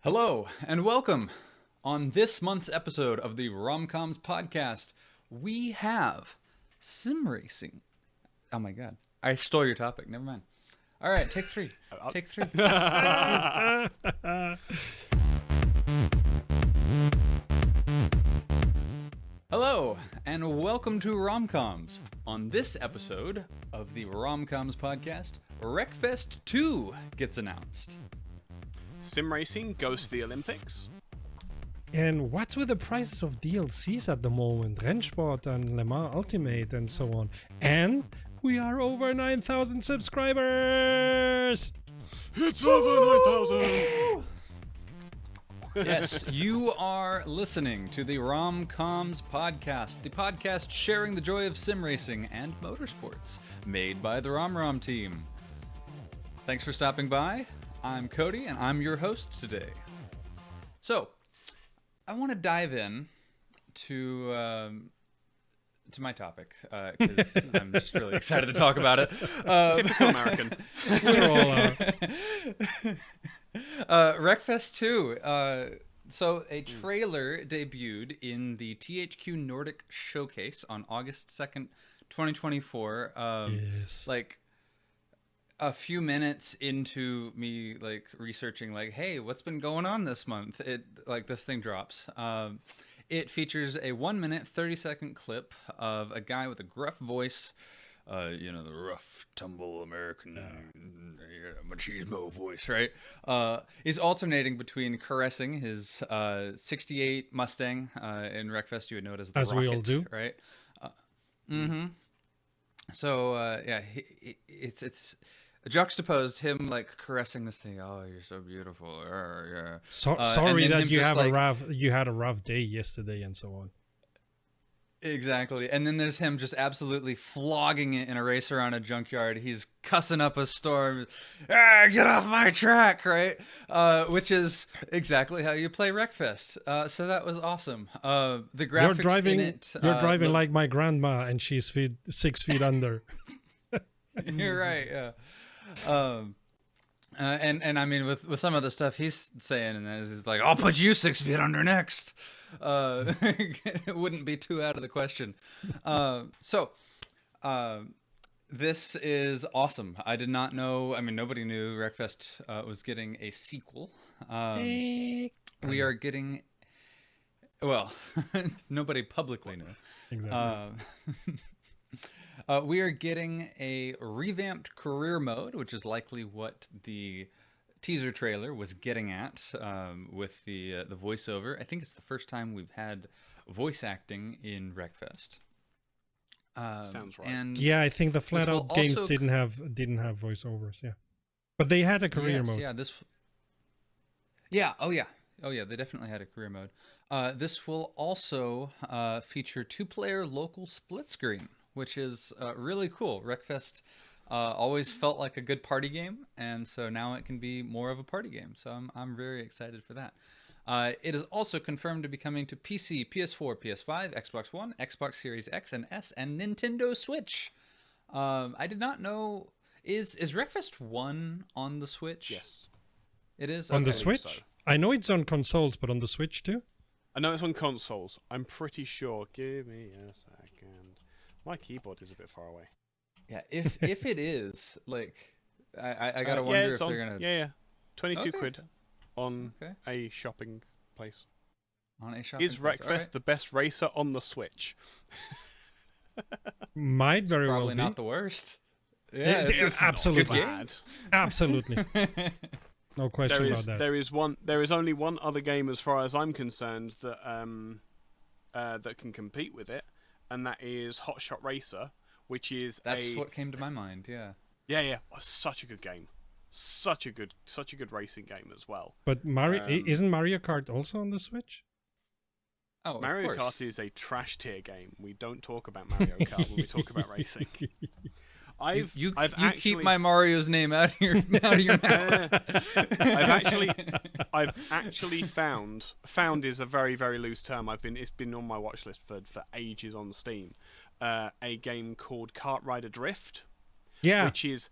Hello and welcome. On this month's episode of the WromComms podcast, we have Simracing. Oh my god, I stole your topic. Never mind. All right, take three. Take three. Hello and welcome to WromComms. On this episode of the WromComms podcast, Wreckfest 2 gets announced. Simracing goes to the Olympics. And what's with the prices of DLCs at the moment? Rennsport and Le Mans Ultimate and so on. And we are over 9,000 subscribers! It's over 9,000! Yes, you are listening to the WromComms podcast, the podcast sharing the joy of sim racing and motorsports, made by the WromComms team. Thanks for stopping by. I'm Cody, and I'm your host today. So, I want to dive in to my topic because I'm just really excited to talk about it. Typical American. Wreckfest 2. So a trailer debuted in the THQ Nordic Showcase on August 2nd, 2024. Yes. Like a few minutes into me like researching like, hey, what's been going on this month? This thing drops. It features a 1 minute, 30-second clip of a guy with a gruff voice, the rough, tumble American machismo voice, right? Is alternating between caressing his 68 Mustang in Wreckfest, you would know it as the As Rocket, we all do. right? So, it's juxtaposed him like caressing this thing. Oh, you're so beautiful. Yeah. Sorry that you have had a rough day yesterday and so on. Exactly. And then there's him just absolutely flogging it in a race around a junkyard. He's cussing up a storm. Get off my track, right? Which is exactly how you play Wreckfest. So that was awesome. The graphics in it. You're driving like my grandma, and she's 6 feet under. You're right, yeah. And I mean, with some of the stuff he's saying, and he's like, "I'll put you 6 feet under next." It wouldn't be too out of the question. This is awesome. I did not know. I mean, nobody knew Wreckfest was getting a sequel. We are getting. Well, nobody publicly knew. Exactly. We are getting a revamped career mode, which is likely what the teaser trailer was getting at with the voiceover. I think it's the first time we've had voice acting in Wreckfest. Sounds right. And Yeah, I think the flat out games also didn't have voiceovers. Yeah, but they had a career mode. Yeah, Yeah. Oh yeah. They definitely had a career mode. This will also feature 2-player local split screen, which is really cool. Wreckfest always felt like a good party game, and so now it can be more of a party game. So I'm very excited for that. It is also confirmed to be coming to PC, PS4, PS5, Xbox One, Xbox Series X and S, and Nintendo Switch. I did not know. Is Wreckfest 1 on the Switch? Yes. It is? On the Okay. Switch? So. I know it's on consoles, but on the Switch too? I know it's on consoles. I'm pretty sure. Give me a second. My keyboard is a bit far away. Yeah, if it is, like, I gotta wonder if they're gonna... Yeah. 22 Okay. quid on Okay. a shopping place. On a shopping Is place. Wreckfest All right. the best racer on the Switch? Might very well Probably be. not the worst. Yeah, it's just absolutely. good game. Bad. Absolutely. No question about that. There is only one other game, as far as I'm concerned, that that can compete with it, and that is Hot Shot Racer, which is That's what came to my mind. Yeah. yeah, such a good game, such a good racing game as well. But isn't Mario Kart also on the Switch? Oh, of Mario course. Kart is a trash tier game. We don't talk about Mario Kart when we talk about racing. I've actually keep my Mario's name out of your mouth. I've actually found is a very, very loose term. It's been on my watch list for ages on Steam. A game called Kart Rider Drift. Yeah. Which is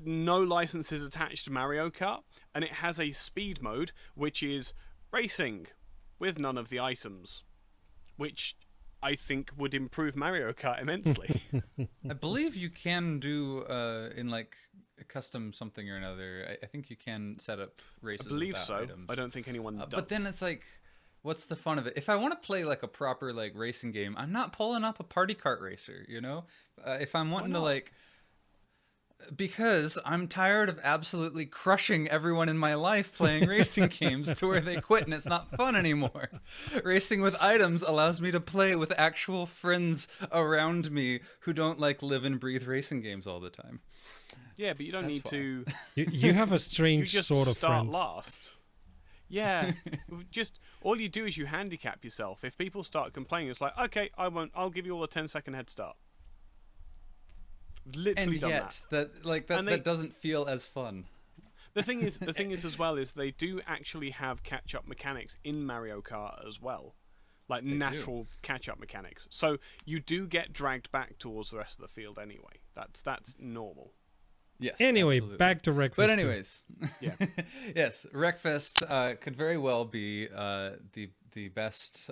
no licenses attached to Mario Kart, and it has a speed mode which is racing with none of the items, which I think would improve Mario Kart immensely. I believe you can do in like a custom something or another. I think you can set up races. I believe without so. items. I don't think anyone does. But then it's like, what's the fun of it? If I want to play like a proper like racing game, I'm not pulling up a party kart racer. You know, if I'm wanting to like. Because I'm tired of absolutely crushing everyone in my life playing racing games to where they quit and it's not fun anymore. Racing with items allows me to play with actual friends around me who don't like live and breathe racing games all the time. Yeah, but you don't need to. You have a strange You just sort of start friends. last. Yeah, just all you do is you handicap yourself. If people start complaining, it's like, okay, I won't. I'll give you all a 10-second head start. Literally And done yet, that. that doesn't feel as fun. The thing is as well is they do actually have catch-up mechanics in Mario Kart as well, like natural catch-up mechanics. So you do get dragged back towards the rest of the field anyway. That's normal. Yes. Anyway, absolutely. back to Wreckfest. But anyways, Yeah. yes, Wreckfest could very well be the best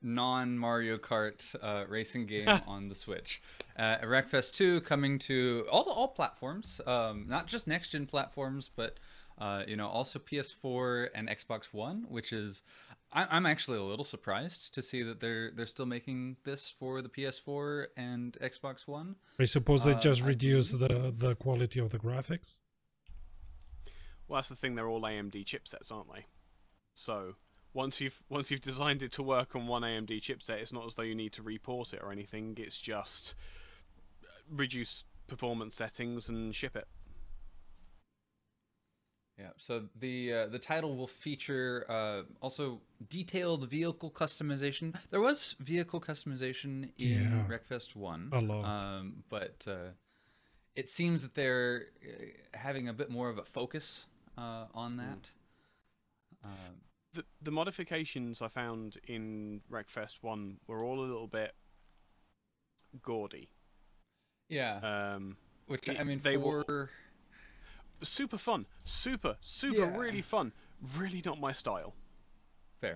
non-Mario Kart racing game on the Switch. Wreckfest 2 coming to all platforms, not just next-gen platforms, but also PS4 and Xbox One, which is I'm actually a little surprised to see that they're still making this for the PS4 and Xbox One. I suppose they just reduced the quality of the graphics. Well, that's the thing. They're all AMD chipsets, aren't they? So once you've designed it to work on one AMD chipset, it's not as though you need to report it or anything. It's just reduce performance settings and ship it. Yeah. So the title will feature also detailed vehicle customization. There was vehicle customization in Wreckfest 1, a lot, but it seems that they're having a bit more of a focus on that. The modifications I found in Wreckfest 1 were all a little bit gaudy. Yeah. Which I mean, they were super fun, super really fun. Really not my style. Fair.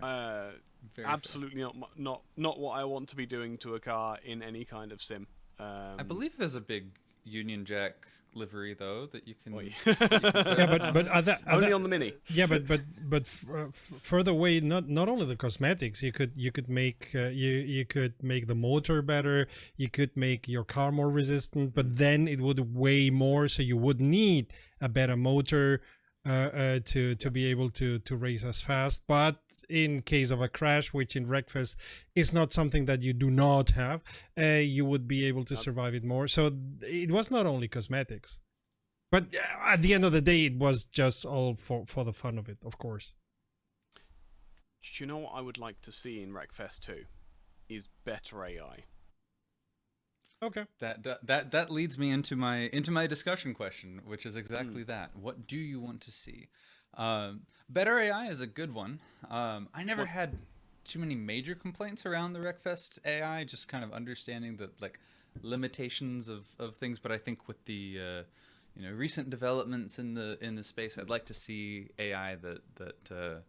Very absolutely fair. Not what I want to be doing to a car in any kind of sim. I believe there's a big Union Jack livery though that you can. Yeah, but only on the Mini. Yeah, but further away, not only the cosmetics, you could make you could make the motor better, you could make your car more resistant, but then it would weigh more, so you would need a better motor to be able to race as fast. But in case of a crash, which in Wreckfest is not something that you do not have, you would be able to survive it more. So it was not only cosmetics, but at the end of the day, it was just all for the fun of it, of course. Do you know what I would like to see in Wreckfest 2? Is better AI. Okay. That leads me into my discussion question, which is exactly that. What do you want to see? Better AI is a good one. I never had too many major complaints around the Wreckfest AI, just kind of understanding the limitations of things. But I think with the recent developments in the space, I'd like to see AI that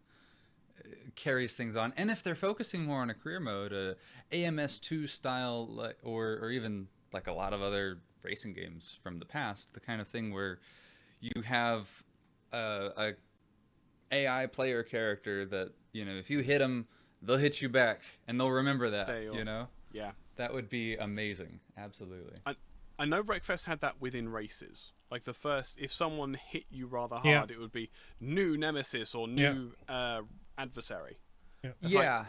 carries things on. And if they're focusing more on a career mode, AMS2 style, or even like a lot of other racing games from the past, the kind of thing where you have a AI player character that, if you hit them, they'll hit you back and they'll remember that, Yeah. That would be amazing. Absolutely. I know Wreckfest had that within races. Like if someone hit you rather hard, it would be new nemesis or new adversary. Yeah.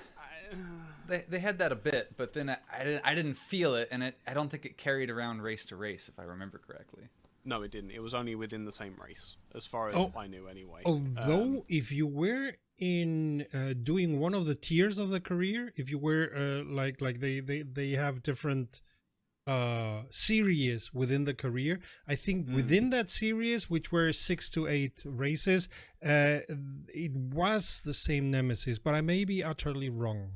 They had that a bit, but then I didn't feel it, and I don't think it carried around race to race, if I remember correctly. No, it didn't. It was only within the same race, as far as I knew anyway. Although, if you were in doing one of the tiers of the career, if you were like they have different series within the career, I think within that series, which were 6 to 8 races, it was the same nemesis, but I may be utterly wrong.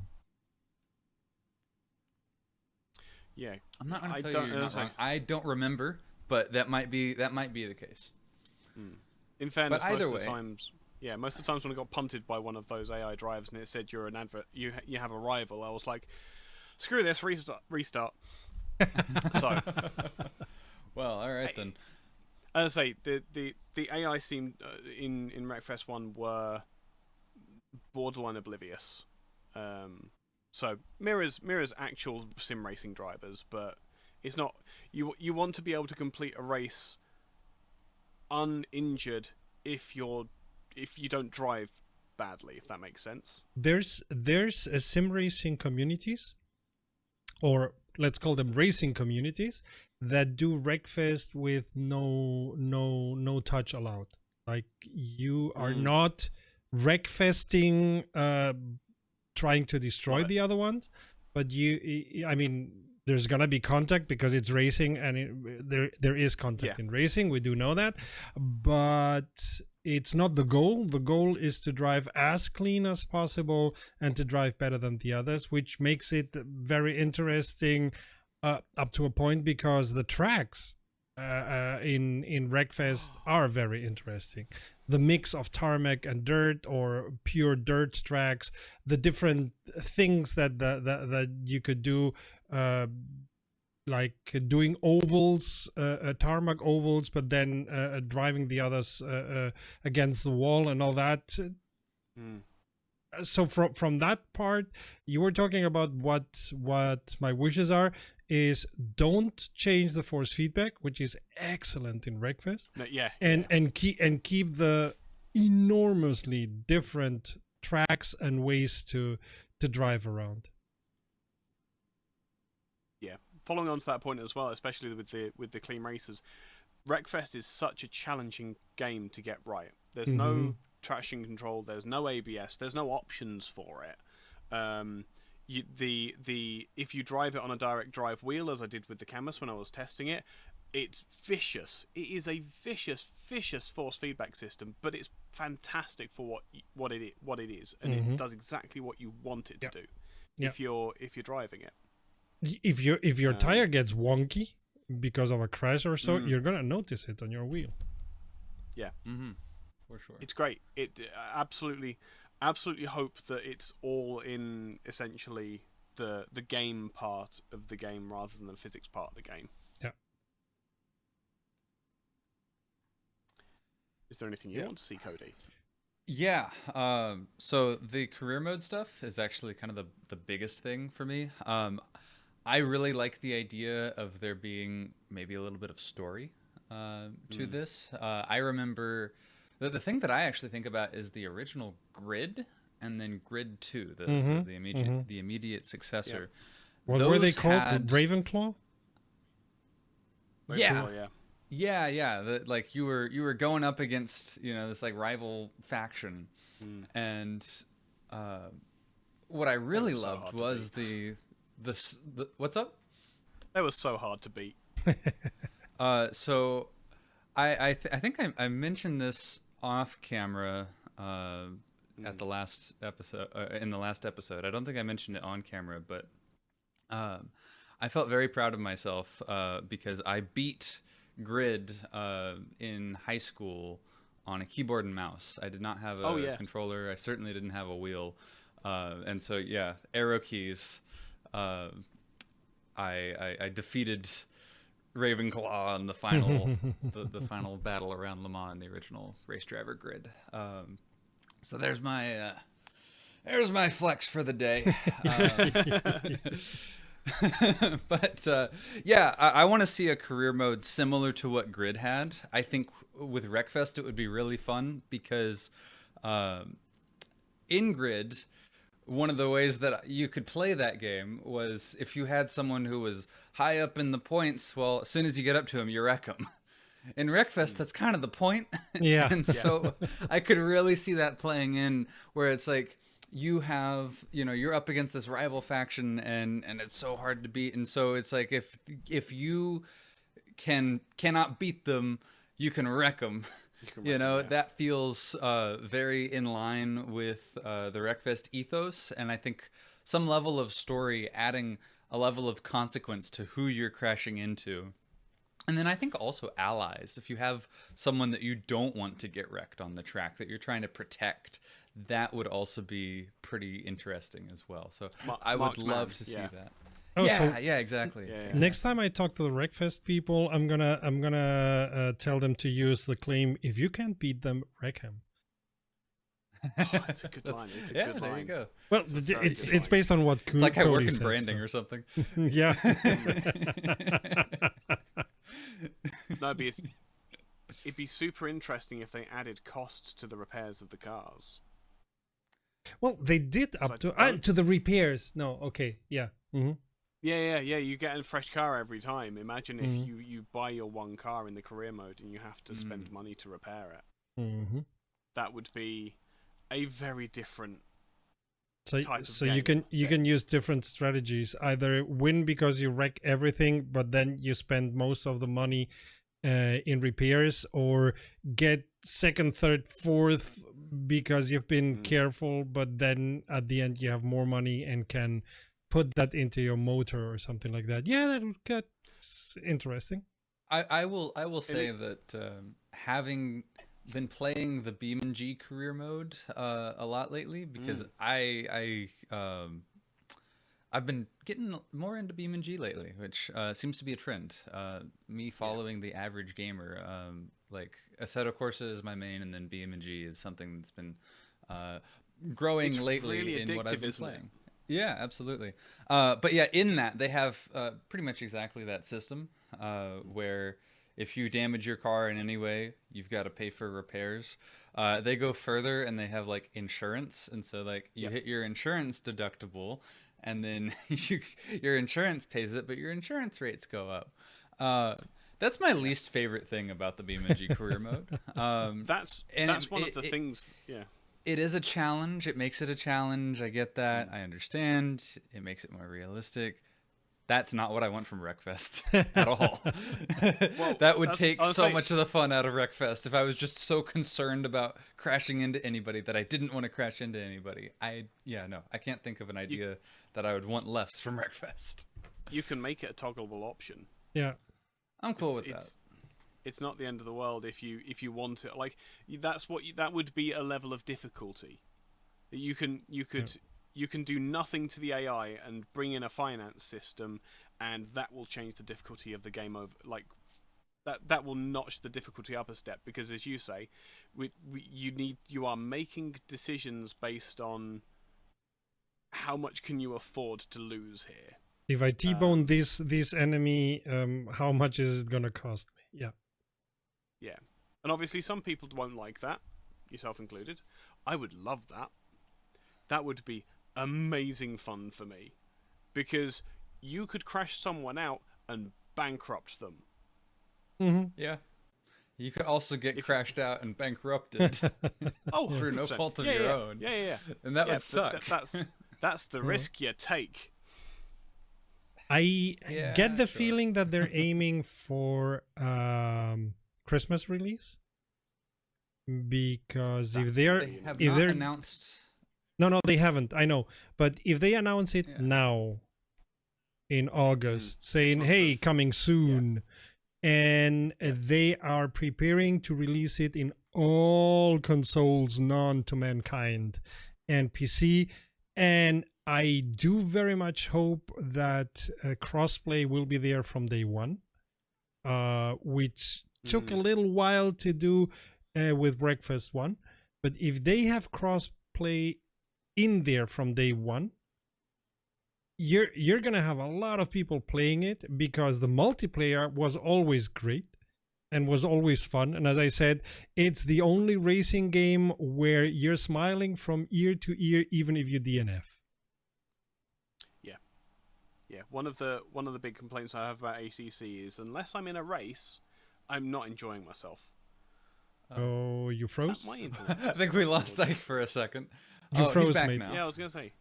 Yeah, I'm not going to tell you you're not wrong. I don't remember, but that might be the case. In fairness, But either most of the way- times, most of the times when I got punted by one of those AI drives and it said you're an advert, you have a rival, I was like, screw this, restart. So, Well, all right then. as I say, the AI seemed in Wreckfest 1 were borderline oblivious. So mirrors actual sim racing drivers, but it's not. You want to be able to complete a race uninjured if you don't drive badly, if that makes sense. There's a sim racing communities, or let's call them racing communities, that do Wreckfest with no touch allowed. Like, you are not Wreckfesting trying to destroy Right. the other ones, but I mean, there's gonna be contact because it's racing, and there is contact in racing. We do know that, but it's not the goal. The goal is to drive as clean as possible and to drive better than the others, which makes it very interesting up to a point, because the tracks in Wreckfest are very interesting. The mix of tarmac and dirt, or pure dirt tracks, the different things that you could do, like doing ovals, tarmac ovals, but then driving the others against the wall and all that. So from that part, you were talking about what my wishes are, is don't change the force feedback, which is excellent in Wreckfest, and keep the enormously different tracks and ways to drive around. Yeah, following on to that point as well, especially with the clean races, Wreckfest is such a challenging game to get right. There's no traction control, there's no ABS, there's no options for it. If you drive it on a direct drive wheel, as I did with the Camus when I was testing it, it's vicious. It is a vicious force feedback system, but it's fantastic for what it is, and it does exactly what you want it to do. If you're driving it. If your tire gets wonky because of a crash or so, you're gonna notice it on your wheel. Yeah, for sure. it's great. It absolutely hope that it's all in essentially the game part of the game rather than the physics part of the game. Yeah. Is there anything you want to see, Cody? Yeah. So the career mode stuff is actually kind of the biggest thing for me. I really like the idea of there being maybe a little bit of story to this. I remember the thing that I actually think about is the original Grid, and then Grid 2, the immediate successor. What were they called? The Ravenclaw? Yeah. Yeah. Like you were going up against this like rival faction, and what I really loved was the what's up? That was so hard to beat. So I think I mentioned this off camera at the last episode, in the last episode. I don't think I mentioned it on camera, but I felt very proud of myself because I beat Grid in high school on a keyboard and mouse. I did not have a controller. I certainly didn't have a wheel, and so arrow keys. I defeated Ravenclaw in the final the final battle around Le Mans in the original race driver Grid. So there's my flex for the day. But I want to see a career mode similar to what Grid had. I think with Wreckfest it would be really fun because in Grid, one of the ways that you could play that game was if you had someone who was high up in the points, well, as soon as you get up to him, you wreck them. In Wreckfest, that's kind of the point. Yeah. And so I could really see that playing in where it's like you have, you're up against this rival faction and it's so hard to beat. And so it's like if you cannot beat them, you can wreck them. That feels very in line with the Wreckfest ethos, and I think some level of story, adding a level of consequence to who you're crashing into, And then I think also allies. If you have someone that you don't want to get wrecked on the track that you're trying to protect, that would also be pretty interesting as well. So I would love to see that. Oh, yeah, so yeah, exactly. Yeah, yeah. next time I talk to the Wreckfest people, I'm gonna tell them to use the claim: if you can't beat them, wreck him. Oh, it's a good line. It's a good line. There you go. Well, It's it's based on what It's like I work Cody in said, branding so. or something. Yeah. No, it'd be super interesting if they added costs to the repairs of the cars. Well, they did up to the repairs. No, okay, yeah. Mm-hmm. Yeah. You get a fresh car every time. Imagine if you buy your one car in the career mode and you have to spend money to repair it. Mm-hmm. That would be a very different So type of so game. you can use different strategies. Either win because you wreck everything, but then you spend most of the money in repairs, or get second, third, fourth because you've been careful, but then at the end you have more money and can put that into your motor or something like that. Yeah, that would get interesting. I will say that having been playing the BeamNG career mode a lot lately, because I've been getting more into BeamNG lately, which seems to be a trend. Me following the average gamer, like Assetto Corsa is my main, and then BeamNG is something that's been growing It's lately really in what I've been addictive, isn't it? playing. Yeah, absolutely. But yeah, in that they have pretty much exactly that system where if you damage your car in any way, you've got to pay for repairs. They go further and they have like insurance, and so like you hit your insurance deductible, and then your insurance pays it, but your insurance rates go up. That's my least favorite thing about the BeamNG career mode. That's one of the things. Yeah. It is a challenge. It makes it a challenge. I get that. I understand. It makes it more realistic. That's not what I want from Wreckfest at all. Well, that would take so say, much of the fun out of Wreckfest if I was just so concerned about crashing into anybody that I didn't want to crash into anybody. I can't think of an idea that I would want less from Wreckfest. You can make it a toggleable option. Yeah. I'm cool with that. It's not the end of the world if you want it. Like that would be a level of difficulty. You can do nothing to the AI and bring in a finance system, and that will change the difficulty of the game over. Like that will notch the difficulty up a step, because, as you say, you are making decisions based on how much can you afford to lose here. If I T-bone this enemy, how much is it gonna cost me? Yeah. Yeah. And obviously some people won't like that, yourself included. I would love that. That would be amazing fun for me, because you could crash someone out and bankrupt them. Mm-hmm. Yeah. You could also get crashed out and bankrupted through no 100%. fault of your own. Yeah. And that would suck. That's the risk you take. I get the feeling that they're aiming for Christmas release, because if they're announced. No, they haven't. I know, but if they announce it now in August, saying "Hey, coming soon," and they are preparing to release it in all consoles known to mankind and PC, and I do very much hope that crossplay will be there from day one, which took a little while to do with Wreckfest 1. But if they have crossplay in there from day one, you're gonna have a lot of people playing it, because the multiplayer was always great and was always fun. And as I said, it's the only racing game where you're smiling from ear to ear, even if you DNF. Yeah, one of the big complaints I have about ACC is, unless I'm in a race, I'm not enjoying myself. Oh, you froze? My internet. I think we lost Ike for a second. You froze, he's back mate. now. Yeah, I was gonna say.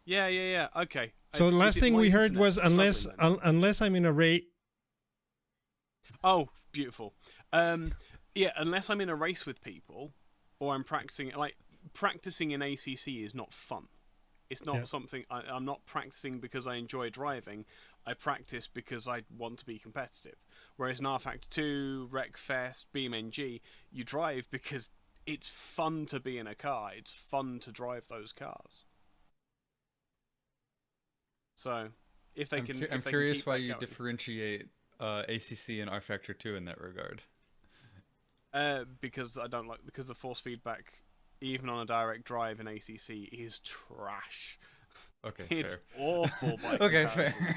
Yeah. Okay. So the last thing we heard was unless I'm in a race. Oh, beautiful. Yeah, unless I'm in a race with people, or I'm practicing. Like, practicing in ACC is not fun. It's not something I'm not practicing because I enjoy driving. I practice because I want to be competitive. Whereas in R Factor 2, Wreckfest, BeamNG, you drive because it's fun to be in a car. It's fun to drive those cars. So, if they can, I'm curious why you differentiate ACC and R Factor 2 in that regard. Because I don't like because the force feedback, even on a direct drive in ACC, is trash. Okay, it's fair. awful. By Okay, comparison.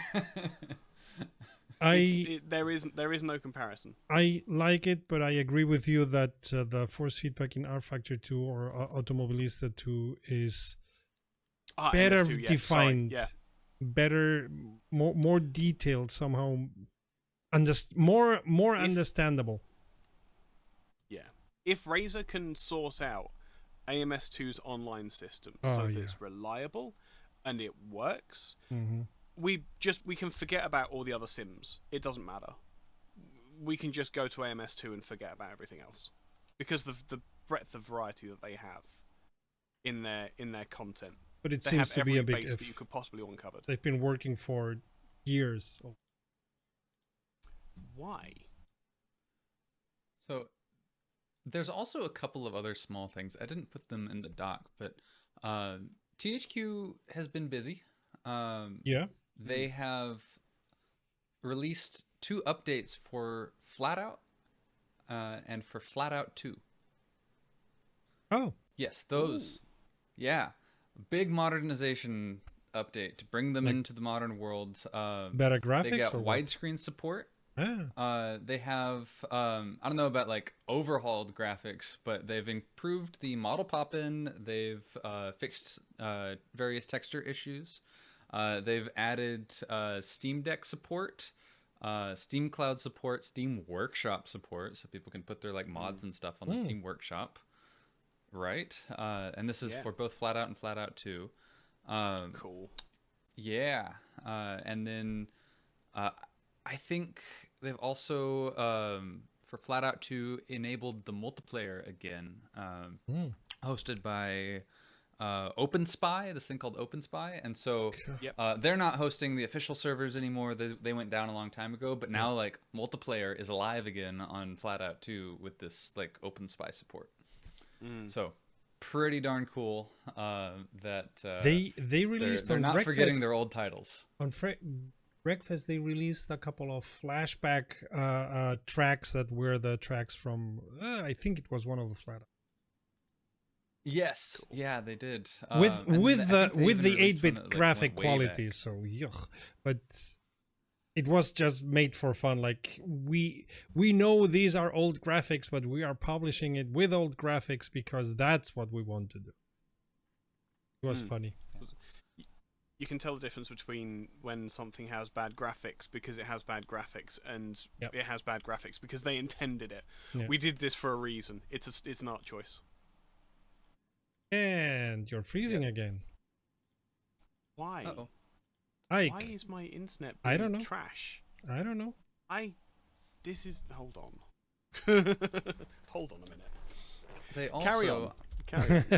fair. There is no comparison. I like it, but I agree with you that the force feedback in R Factor 2 or Automobilista 2 is better MS2, yeah, defined, sorry, yeah. better, more detailed somehow, more understandable. Yeah. If Razer can source out AMS2's online system so that it's reliable and it works, we can forget about all the other sims. It doesn't matter. We can just go to AMS2 and forget about everything else because the breadth of variety that they have in their content. But it they seems have to be a every big base that you could possibly want covered. They've been working for years. Why? So there's also a couple of other small things. I didn't put them in the doc, but THQ has been busy. They have released 2 updates for Flatout and for Flatout 2. Oh. Yes, those. Ooh. Yeah. Big modernization update to bring them into the modern world. Better graphics? They got widescreen support. They have, I don't know about like overhauled graphics, but they've improved the model pop-in. They've fixed various texture issues. They've added Steam Deck support, Steam Cloud support, Steam Workshop support, so people can put their like mods and stuff on the Steam Workshop. Right, and this is for both Flatout and Flatout 2. Cool. Yeah, and then I think they've also for Flatout 2 enabled the multiplayer again, hosted by OpenSpy, this thing called OpenSpy, and so they're not hosting the official servers anymore. They went down a long time ago, but now like multiplayer is alive again on Flatout 2 with this like OpenSpy support. So pretty darn cool that they released. They're not forgetting their old titles. On Wreckfest, they released a couple of flashback tracks that were the tracks from. I think it was one of the Flat. Yes, yeah, they did. With the 8-bit graphic quality. Back. So but it was just made for fun. Like we know these are old graphics, but we are publishing it with old graphics because that's what we want to do. It was funny. You can tell the difference between when something has bad graphics because it has bad graphics, and it has bad graphics because they intended it. Yeah. We did this for a reason. It's an art choice. And you're freezing again. Why? Uh-oh. Why is my internet being I don't know. Trash? I don't know. This is... Hold on. Hold on a minute. They also... Carry on.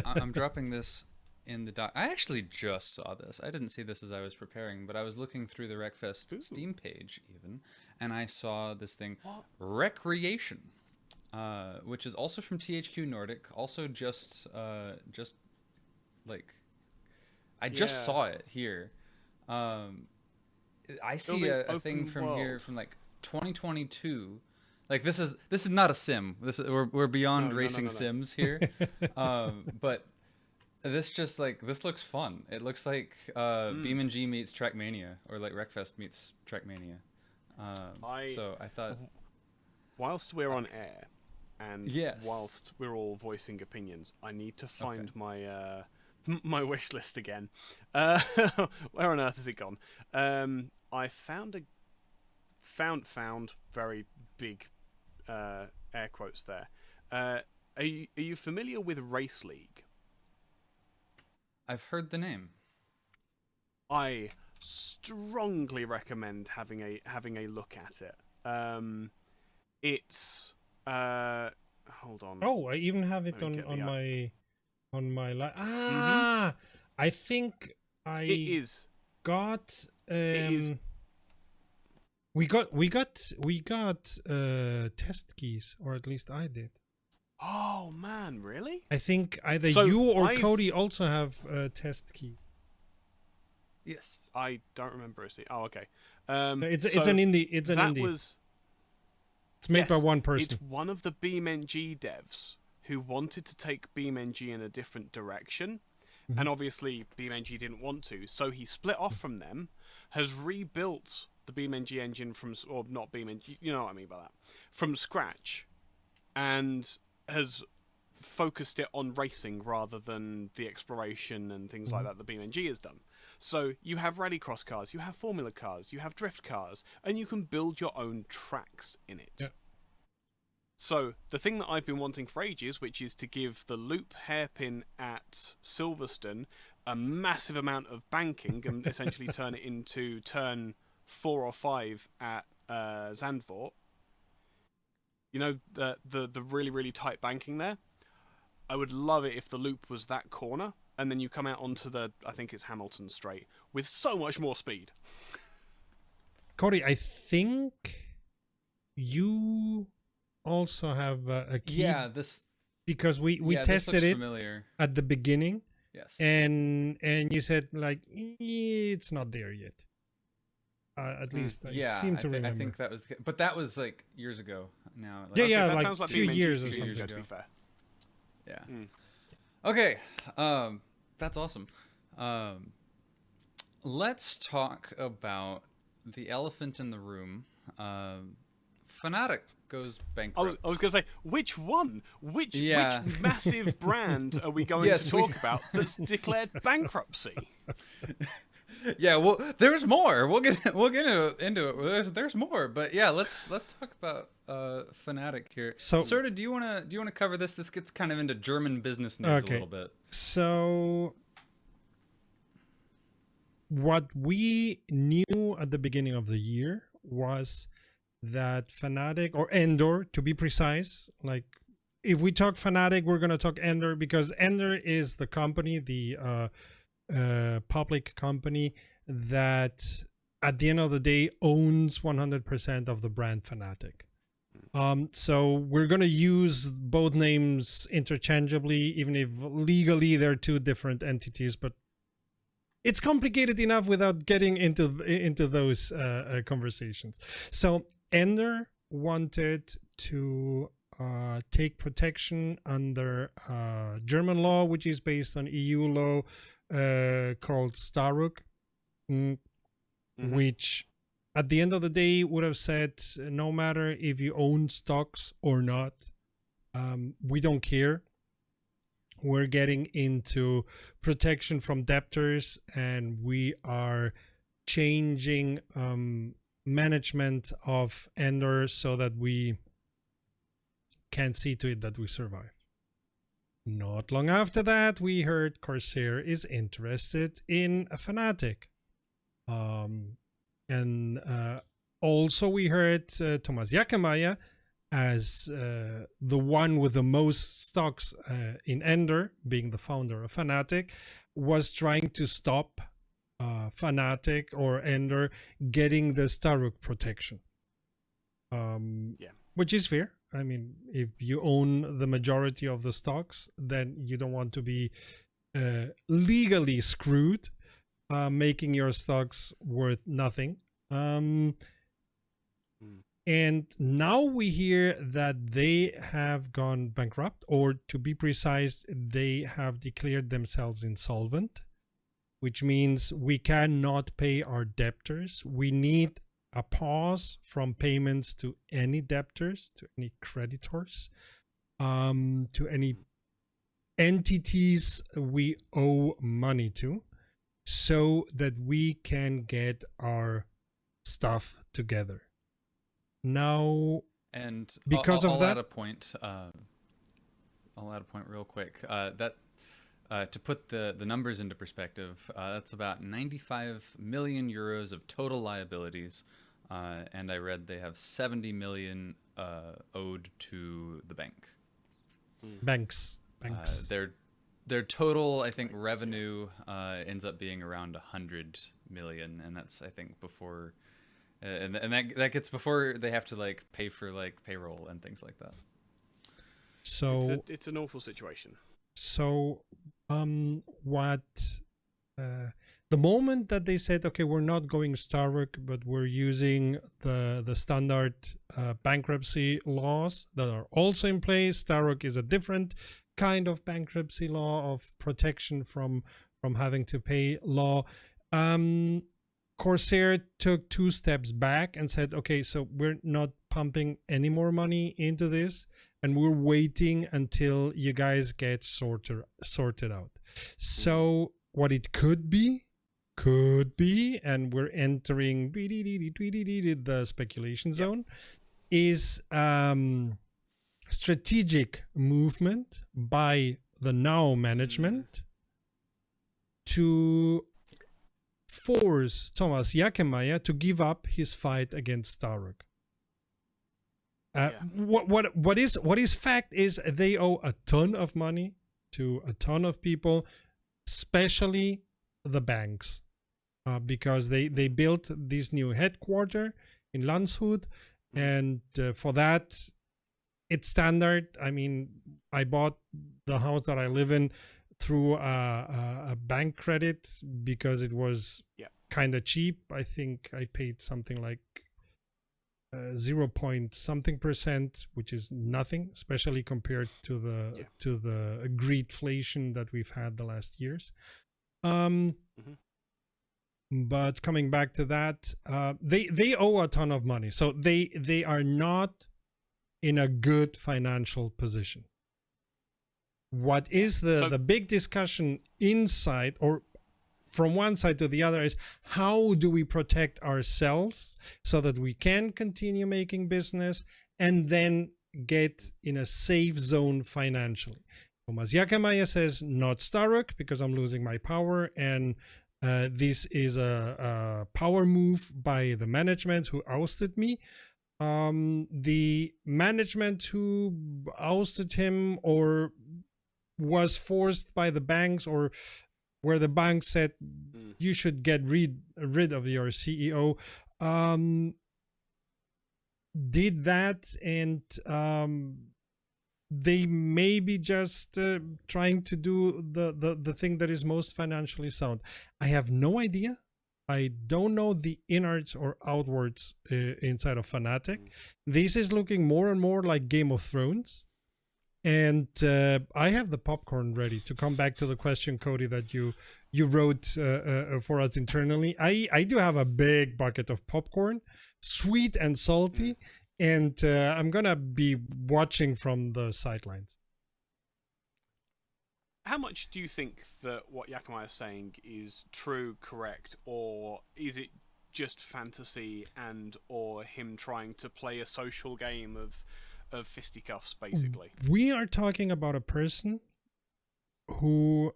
I'm dropping this in the doc. I actually just saw this. I didn't see this as I was preparing, but I was looking through the Wreckfest Steam page even, and I saw this thing, Recreation, which is also from THQ Nordic. Also just like... I just saw it here. I see a thing from here from like 2022. Like this is not a sim. We're beyond racing sims here. But this looks fun. It looks like BeamNG meets Trackmania, or like Wreckfest meets Trackmania. So I thought, whilst we're on air and whilst we're all voicing opinions, I need to find my my wish list again. Where on earth has it gone? I found very big air quotes there. Are you familiar with Race League? I've heard the name. I strongly recommend having a look at it. It's hold on. Oh, I even have it on my I think it is. got it is We got test keys, or at least I did. Oh man, really? I think either So you or I've- Cody also have a test key. Yes. I don't remember it. Oh, okay. It's so an indie. It's an that indie. was It's made by yes, one person. It's one of the BeamNG devs who wanted to take BeamNG in a different direction, and obviously BeamNG didn't want to, so he split off from them, has rebuilt the BeamNG engine from, or not BeamNG, you know what I mean by that, from scratch, and has focused it on racing rather than the exploration and things like that BeamNG has done. So you have rallycross cars, you have formula cars, you have drift cars, and you can build your own tracks in it. Yeah. So the thing that I've been wanting for ages, which is to give the loop hairpin at Silverstone a massive amount of banking and essentially turn it into turn 4 or 5 at Zandvoort. You know, the really, really tight banking there? I would love it if the loop was that corner, and then you come out onto the, I think it's Hamilton Straight, with so much more speed. Cody, I think you also have a key. Yeah, this because we this tested looks it familiar. at the beginning, Yes. and you said like it's not there yet. At least I seem to remember. I think that was, but that was like years ago. Now, like, Yeah, That like sounds like 2 BeamNG years or 2 years something. ago, to be fair. Yeah. Mm. Okay. That's awesome. Let's talk about the elephant in the room. Fanatec goes bankrupt. I was going to say, which one? Which Yeah. which massive brand are we going Yes, to talk about that's declared bankruptcy? Yeah, well, there's more. We'll get into it. There's more, but yeah, let's talk about Fanatec here. So- Serta, do you wanna cover this? This gets kind of into German business news a little bit. So, what we knew at the beginning of the year was that Fanatec, or Endor to be precise, like if we talk Fanatec, we're going to talk Endor, because Endor is the company, the public company that at the end of the day owns 100% of the brand Fanatec. So we're going to use both names interchangeably, even if legally they're two different entities, but it's complicated enough without getting into those conversations. So Ender wanted to take protection under German law, which is based on EU law called Staruk, which at the end of the day would have said no matter if you own stocks or not, we don't care. We're getting into protection from debtors, and we are changing management of Ender so that we can see to it that we survive. Not long after that, we heard Corsair is interested in a Fanatec. And also we heard Thomas Jackemeyer, as the one with the most stocks in Ender, being the founder of Fanatec, was trying to stop Fanatec or Ender getting the Staruk protection. Which is fair. I mean, if you own the majority of the stocks, then you don't want to be legally screwed, making your stocks worth nothing. And now we hear that they have gone bankrupt, or to be precise, they have declared themselves insolvent, which means we cannot pay our debtors. We need a pause from payments to any debtors, to any creditors, to any entities we owe money to, so that we can get our stuff together. Now, And because I'll of that, add a point. I'll add a point real quick. That to put the numbers into perspective, that's about 95 million euros of total liabilities, and I read they have 70 million owed to the bank. banks. Their total, I think, revenue ends up being around 100 million, and that's, I think, before and that gets before they have to like pay for like payroll and things like that. So it's an awful situation. So, what? The moment that they said, okay, we're not going Starbuck, but we're using the standard bankruptcy laws that are also in place. Starbuck is a different kind of bankruptcy law of protection from having to pay law. Corsair took 2 steps back and said, okay, so we're not pumping any more money into this, and we're waiting until you guys get sorted out. So what it could be, and we're entering the speculation zone, is strategic movement by the now management to force Thomas Jakemeyer to give up his fight against Starrock. What is fact is they owe a ton of money to a ton of people, especially the banks, because they built this new headquarter in Landshut, and for that it's standard. I mean, I bought the house that I live in through a bank credit because it was kind of cheap. I think I paid something like 0 point something %, which is nothing, especially compared to the greedflation that we've had the last years. But coming back to that, they owe a ton of money, so they are not in a good financial position. What is the big discussion inside, or from one side to the other, is how do we protect ourselves so that we can continue making business and then get in a safe zone financially. Thomas Jakemeyer says not Starrock because I'm losing my power, and this is a power move by the management who ousted me. The management who ousted him or was forced by the banks, or where the bank said you should get rid of your CEO, did that, and they may be just trying to do the thing that is most financially sound. I have no idea. I don't know the innards or outwards inside of Fanatec. This is looking more and more like Game of Thrones. And I have the popcorn ready to come back to the question, Cody, that you wrote for us internally. I do have a big bucket of popcorn, sweet and salty, and I'm going to be watching from the sidelines. How much do you think that what Jakemeyer is saying is true, correct, or is it just fantasy and or him trying to play a social game of fisticuffs, basically? We are talking about a person who,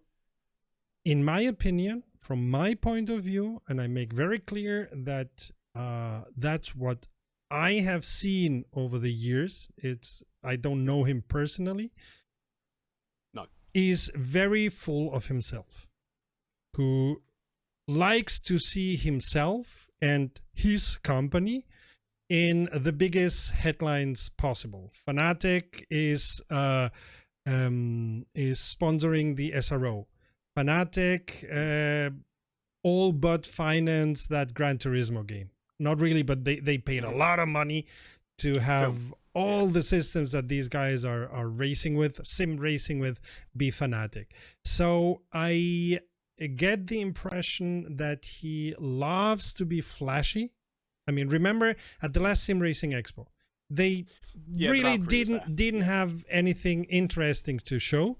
in my opinion, from my point of view, and I make very clear that that's what I have seen over the years. I don't know him personally. No. Is very full of himself, who likes to see himself and his company in the biggest headlines possible. Fanatec is sponsoring the SRO. Fanatec all but financed that Gran Turismo game. Not really, but they paid a lot of money to have all the systems that these guys are racing with, sim racing with, be Fanatec. So I get the impression that he loves to be flashy. I mean, remember at the last Sim Racing Expo, they really didn't have anything interesting to show,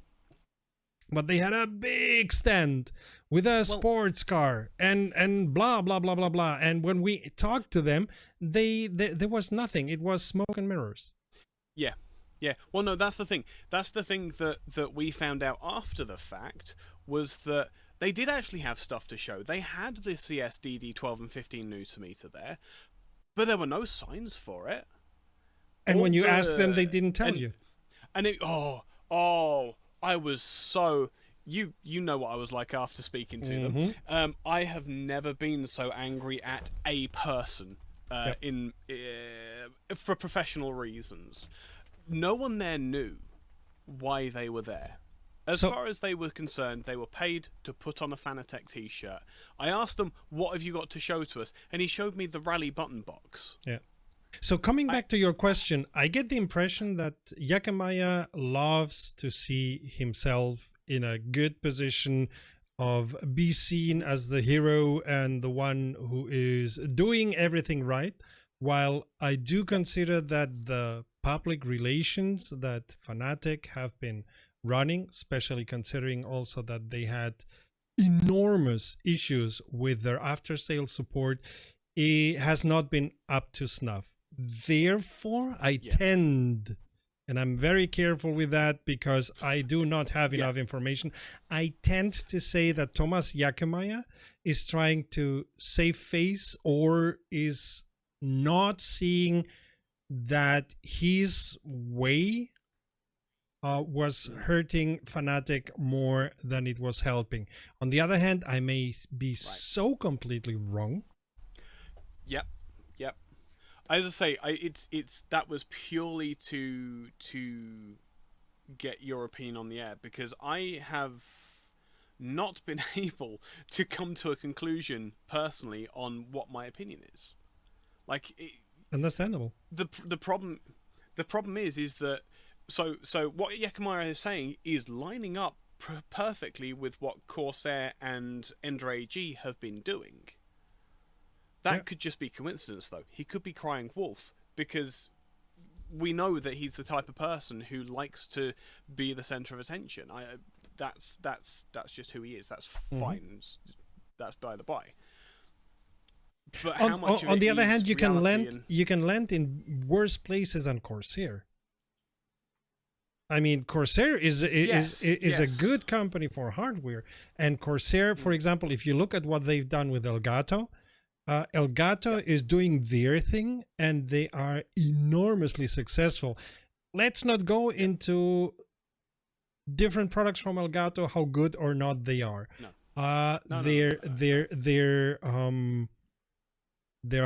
but they had a big stand with a sports car and blah blah blah blah blah. And when we talked to them, there was nothing. It was smoke and mirrors. Yeah. Well, no, that's the thing. That's the thing that we found out after the fact, was that they did actually have stuff to show. They had the CS DD12 and 15 Newton-meter there, but there were no signs for it. And when you asked them, they didn't tell you. And I was so... You know what I was like after speaking to them. I have never been so angry at a person for professional reasons. No one there knew why they were there. As far as they were concerned, they were paid to put on a Fanatec t-shirt. I asked them, what have you got to show to us? And he showed me the rally button box. Yeah. So coming back to your question, I get the impression that Yakamaya loves to see himself in a good position of be seen as the hero and the one who is doing everything right. While I do consider that the public relations that Fanatec have been running, especially considering also that they had enormous issues with their after-sales support, it has not been up to snuff. Therefore, I tend, and I'm very careful with that because I do not have enough information, I tend to say that Thomas Yakamaya is trying to save face or is not seeing that his way was hurting Fanatec more than it was helping. On the other hand, I may be so completely wrong. Yep. As I say, it's that was purely to get your opinion on the air, because I have not been able to come to a conclusion personally on what my opinion is. Understandable. The problem is that so what Yakamura is saying is lining up perfectly with what Corsair and Ender AG have been doing. That could just be coincidence, though. He could be crying wolf, because we know that he's the type of person who likes to be the center of attention. That's just who he is. That's fine. That's by the by. But how much on the other hand, you can land in worse places than Corsair. I mean, Corsair is a good company for hardware, and Corsair, for example, if you look at what they've done with Elgato, Elgato is doing their thing, and they are enormously successful. Let's not go into different products from Elgato, how good or not they are. Their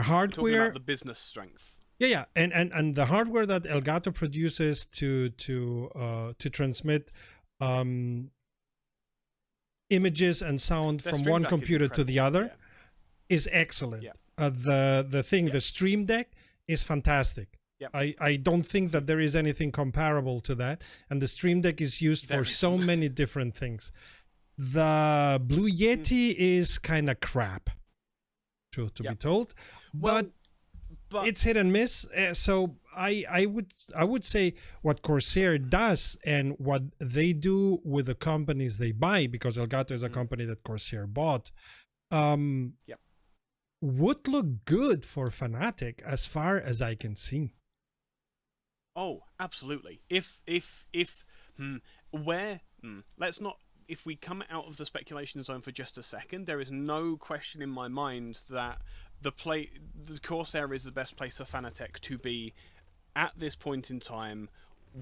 hardware. Talking about the business strength. Yeah, and the hardware that Elgato produces to transmit images and sound from one computer to the other is excellent. The Stream Deck is fantastic. I don't think that there is anything comparable to that, and the Stream Deck is used for so many different things. The Blue Yeti is kind of crap, truth to be told, but it's hit and miss. So I would say what Corsair does and what they do with the companies they buy, because Elgato is a company that Corsair bought, would look good for Fanatec as far as I can see. Oh, absolutely. If we come out of the speculation zone for just a second, there is no question in my mind that the Corsair is the best place for Fanatec to be at this point in time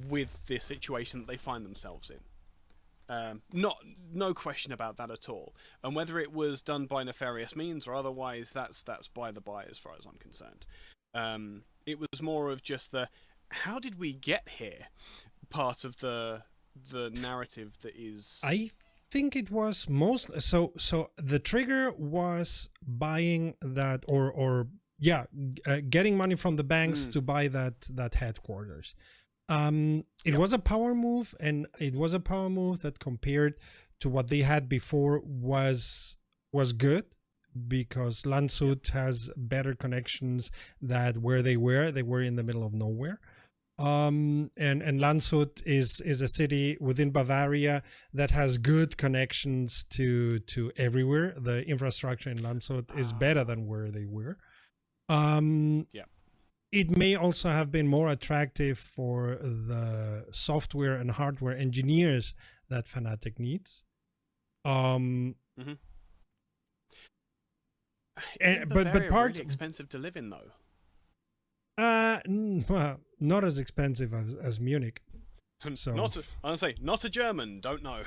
with the situation that they find themselves in. No question about that at all. And whether it was done by nefarious means or otherwise, that's by the by as far as I'm concerned. It was more of just the how did we get here part of the narrative that is. I think it was so the trigger was buying that or getting money from the banks to buy that headquarters. It was a power move, and it was a power move that compared to what they had before was good, because Landshut has better connections than where they were in the middle of nowhere. And Landshut is a city within Bavaria that has good connections to everywhere. The infrastructure in Landshut is better than where they were. It may also have been more attractive for the software and hardware engineers that Fanatec needs. But part really expensive to live in, though. Well, not as expensive as Munich. So not a German. Don't know.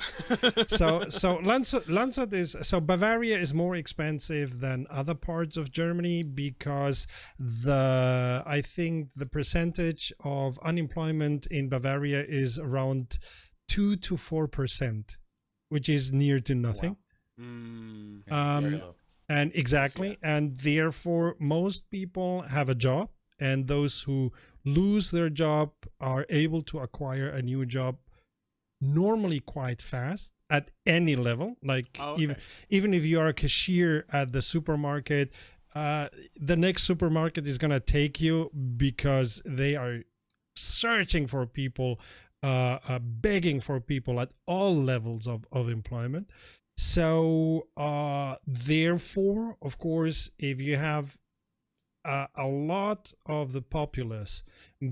so Landshut is, so Bavaria is more expensive than other parts of Germany because I think the percentage of unemployment in Bavaria is around 2 to 4%, which is near to nothing. Wow. Very low. And exactly, and therefore most people have a job, and those who lose their job are able to acquire a new job normally quite fast at any level. Like even if you are a cashier at the supermarket, the next supermarket is going to take you because they are searching for people, begging for people at all levels of employment. So therefore, of course, if you have a lot of the populace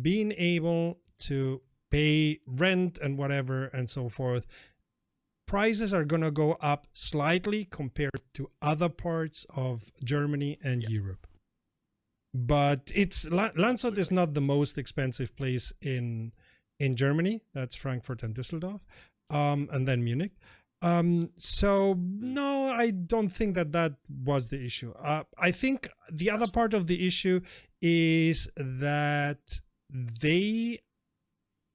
being able to pay rent and whatever and so forth, prices are going to go up slightly compared to other parts of Germany and Europe. But Landshut is not the most expensive place in Germany. That's Frankfurt and Düsseldorf, and then Munich. So no, I don't think that was the issue. I think the other part of the issue is that they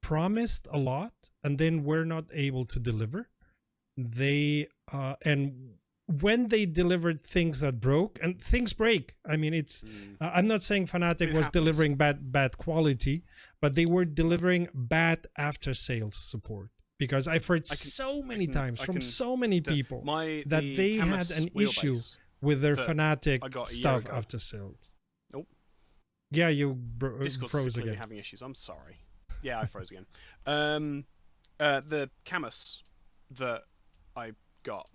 promised a lot and then were not able to deliver. And when they delivered things that broke, and things break. I mean, it's I'm not saying Fanatec was delivering bad quality, but they were delivering bad after sales support. Because I've heard so many times from so many people that they had an issue with their Fanatec stuff after sales. Nope. Yeah, you Discord's froze again. Having issues. I'm sorry. Yeah, I froze again. The Camus that I got,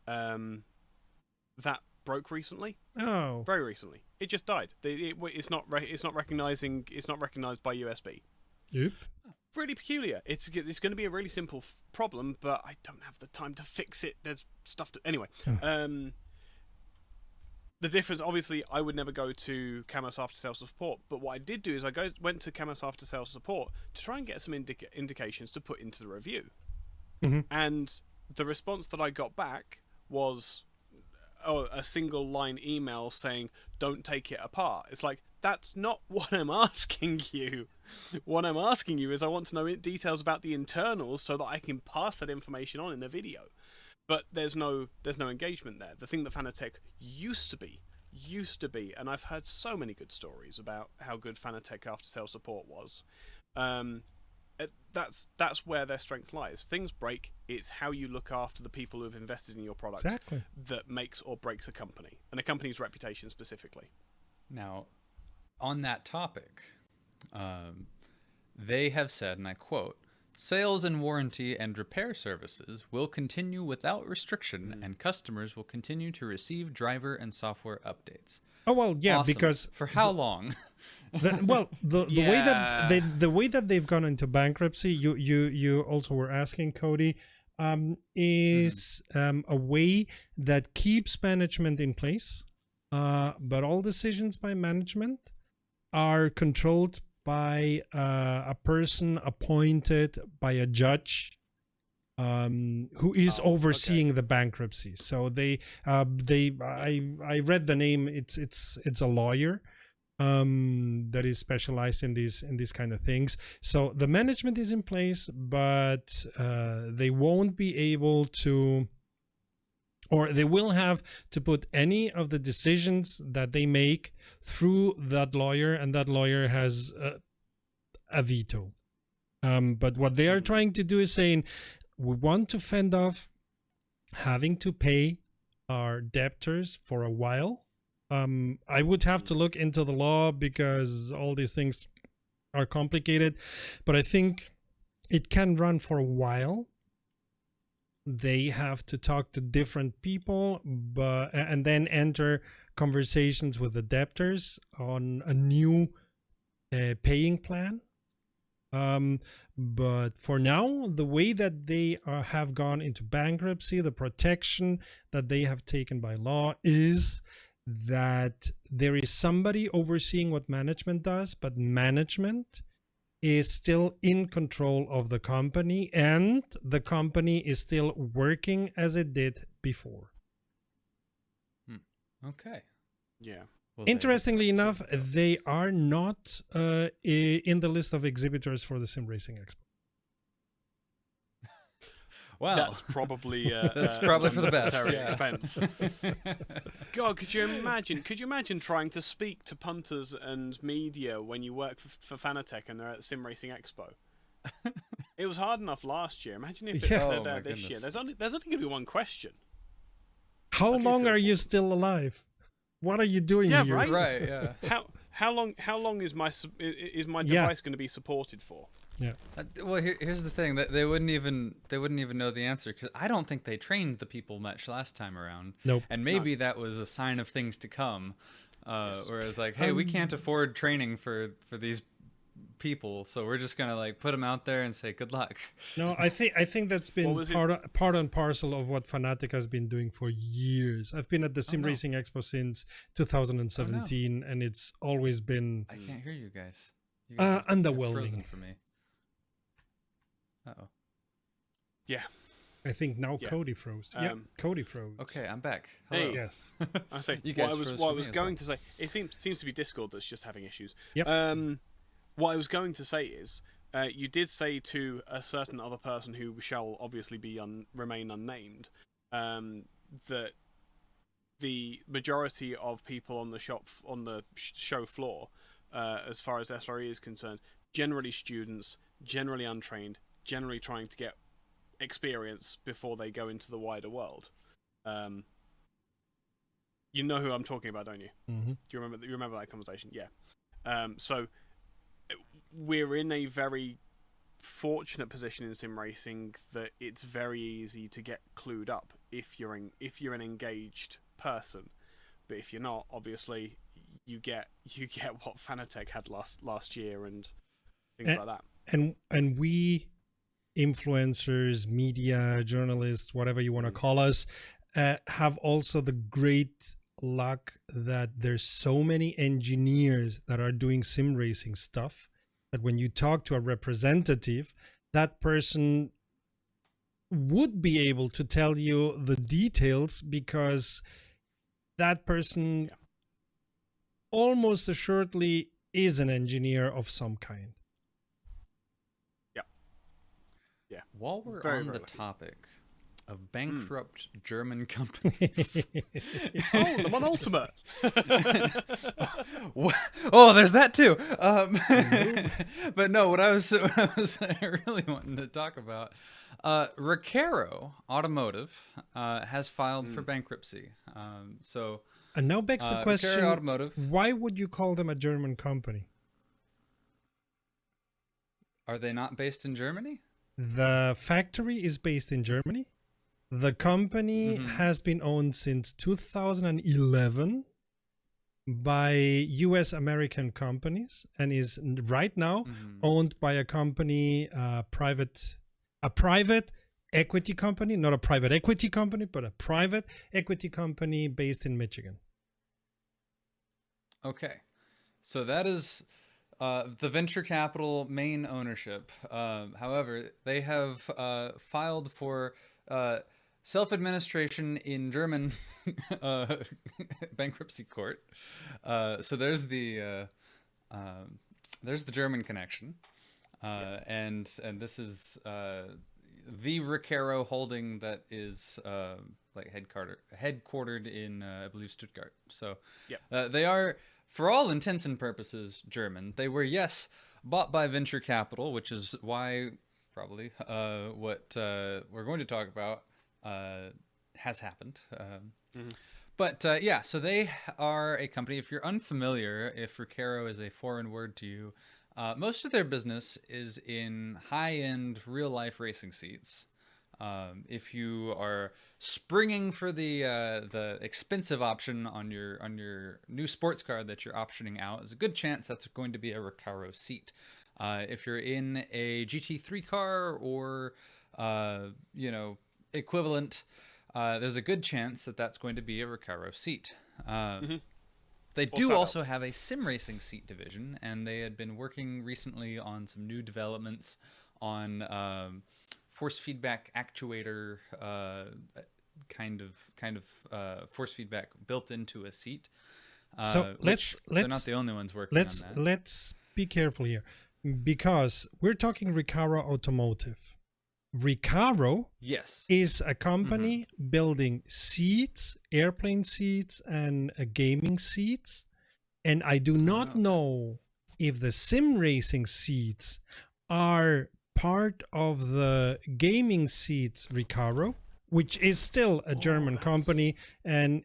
that broke recently. Oh, very recently. It just died. It's not recognizing. It's not recognized by USB. Yep. Really peculiar. It's going to be a really simple problem, but I don't have the time to fix it. There's stuff to anyway. The difference, obviously, I would never go to Camus after sales support, but what I did do is went to Camus after sales support to try and get some indications to put into the review. And the response that I got back was a single line email saying, "Don't take it apart." It's like, that's not what I'm asking you. What I'm asking you is I want to know details about the internals so that I can pass that information on in the video. But there's no engagement there. The thing that Fanatec used to be, and I've heard so many good stories about how good Fanatec after sales support was. That's where their strength lies. Things break. It's how you look after the people who have invested in your product that makes or breaks a company, and a company's reputation specifically. Now, on that topic, they have said, and I quote, "Sales and warranty and repair services will continue without restriction, and customers will continue to receive driver and software updates." Oh well, yeah, awesome. Because for how long? The way that they've gone into bankruptcy, you also were asking, Cody, is a way that keeps management in place, but all decisions by management are controlled by a person appointed by a judge who is overseeing the bankruptcy. So I read the name. It's a lawyer that is specialized in these kind of things. So the management is in place, but they won't be able to, or they will have to put any of the decisions that they make through that lawyer, and that lawyer has a veto. But what they are trying to do is saying, we want to fend off having to pay our debtors for a while. I would have to look into the law because all these things are complicated, but I think it can run for a while. They have to talk to different people, and then enter conversations with the debtors on a new paying plan. But for now, the way that they have gone into bankruptcy, the protection that they have taken by law is that there is somebody overseeing what management does, but management is still in control of the company, and the company is still working as it did before. Okay. Yeah. Well, they Interestingly just- enough, they are not in the list of exhibitors for the Simracing Expo. Wow. That's probably That's probably for the best. unnecessary Yeah. expense. God, could you imagine? Could you imagine trying to speak to punters and media when you work for Fanatec and they're at Simracing Expo? It was hard enough last year. Imagine if Yeah. they're Oh, there my this year. goodness. There's only going to be one question. How I do long feel are you for them. still alive? What are you doing Yeah, here? right? Right. Yeah. How long is my Yeah. device going to be supported for? Yeah. Well, here's the thing that they wouldn't even know the answer, because I don't think they trained the people much last time around. Nope. And maybe that was a sign of things to come. Whereas like, hey, we can't afford training for these people, so we're just gonna like put them out there and say good luck. No, I think that's been was it? part and parcel of what Fanatec has been doing for years. I've been at the Simracing Expo since 2017, and it's always been I can't hear you guys. You guys are underwhelming. frozen for me. Uh-oh. Yeah. I think now Yeah. Cody froze. Yeah, Cody froze. Okay, I'm back. Hello. Hey. Yes. I say You what guys I was froze what I for was me as going well. to say. It seems to be Discord that's just having issues. Yep. What I was going to say is, you did say to a certain other person who shall obviously be remain unnamed, that the majority of people on the show floor, as far as SRE is concerned, generally students, generally untrained, generally trying to get experience before they go into the wider world. You know who I'm talking about, don't you? Mm-hmm. Do you remember that conversation? Yeah. So we're in a very fortunate position in sim racing that it's very easy to get clued up if you're an engaged person. But if you're not, obviously you get what Fanatec had last year and things like that. And we influencers, media, journalists, whatever you want to call us, have also the great luck that there's so many engineers that are doing sim racing stuff that when you talk to a representative, that person would be able to tell you the details, because that person almost assuredly is an engineer of some kind. Yeah. While we're Very, on very the lucky. topic of bankrupt German companies, Oh, Le Mans Ultimate. oh, there's that too. But no, what I was really wanting to talk about, Recaro Automotive has filed for bankruptcy. And now begs the question, Recaro Automotive, why would you call them a German company? are they not based in Germany? The factory is based in Germany. The company has been owned since 2011 by US American companies and is right now owned by a company, a private equity company, not a private equity company, but a private equity company based in Michigan. Okay, so that is the venture capital main ownership. However, they have filed for self-administration in German bankruptcy court. So there's the German connection, and this is the Recaro holding that is like headquartered in I believe Stuttgart. So they are, for all intents and purposes, German. They were, yes, bought by venture capital, which is why probably what we're going to talk about has happened. But yeah, so they are a company. If you're unfamiliar, if Recaro is a foreign word to you, most of their business is in high-end real-life racing seats. If you are springing for the expensive option on your new sports car that you're optioning out, there's a good chance that's going to be a Recaro seat. If you're in a GT3 car or equivalent, there's a good chance that that's going to be a Recaro seat. They Or do Sabelt. also have a sim racing seat division, and they had been working recently on some new developments on force feedback actuator kind of force feedback built into a seat. So they're not the only ones working on that. Let's be careful here, because we're talking Recaro Automotive. Recaro Yes. is a company building seats, airplane seats, and gaming seats. And I do not know if the sim racing seats are part of the gaming seats Recaro, which is still a German company and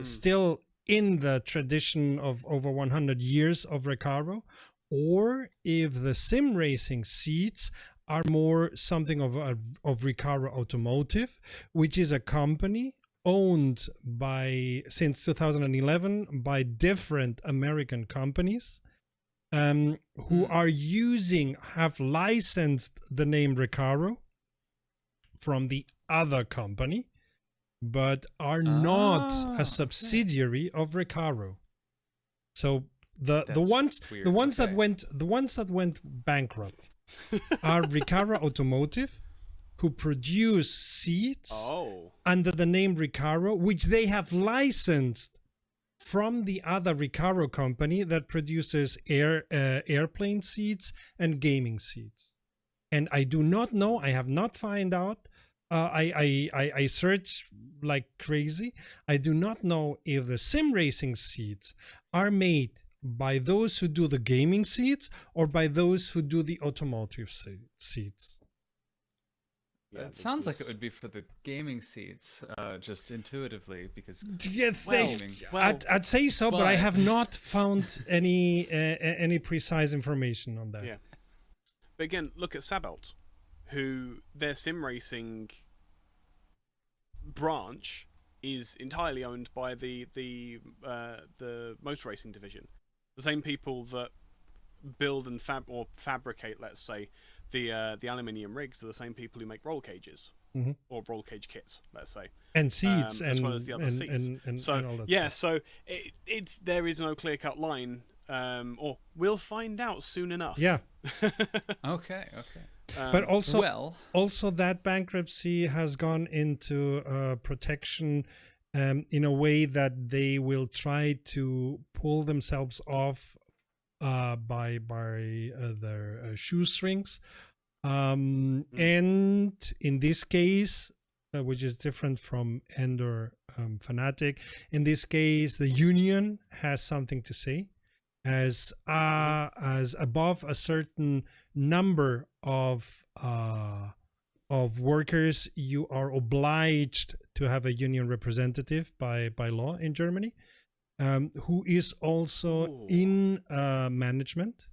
still in the tradition of over 100 years of Recaro, or if the sim racing seats are more something of Recaro Automotive, which is a company owned by, since 2011, by different American companies who have licensed the name Recaro from the other company, but are not a subsidiary of Recaro. So the ones that went bankrupt are Recaro Automotive, who produce seats under the name Recaro, which they have licensed from the other Recaro company that produces airplane seats and gaming seats. And I do not know. I have not found out. I searched like crazy. I do not know if the sim racing seats are made by those who do the gaming seats or by those who do the automotive seats. Yeah, it sounds like it would be for the gaming seats, just intuitively, because I'd say so, but I have not found any precise information on that. Yeah, but again, look at Sabelt, who their sim racing branch is entirely owned by the motor racing division. The same people that build and fabricate, let's say, the aluminium rigs are the same people who make roll cages or roll cage kits, let's say, and seats, as well as the other seats. And so all that yeah, stuff. so it's there is no clear cut line, or we'll find out soon enough. Yeah. Okay. But also that bankruptcy has gone into protection in a way that they will try to pull themselves off by their shoestrings. And in this case, which is different from Endor Fanatec, in this case, the union has something to say. As above a certain number of workers, you are obliged to have a union representative by law in Germany, who is also in management.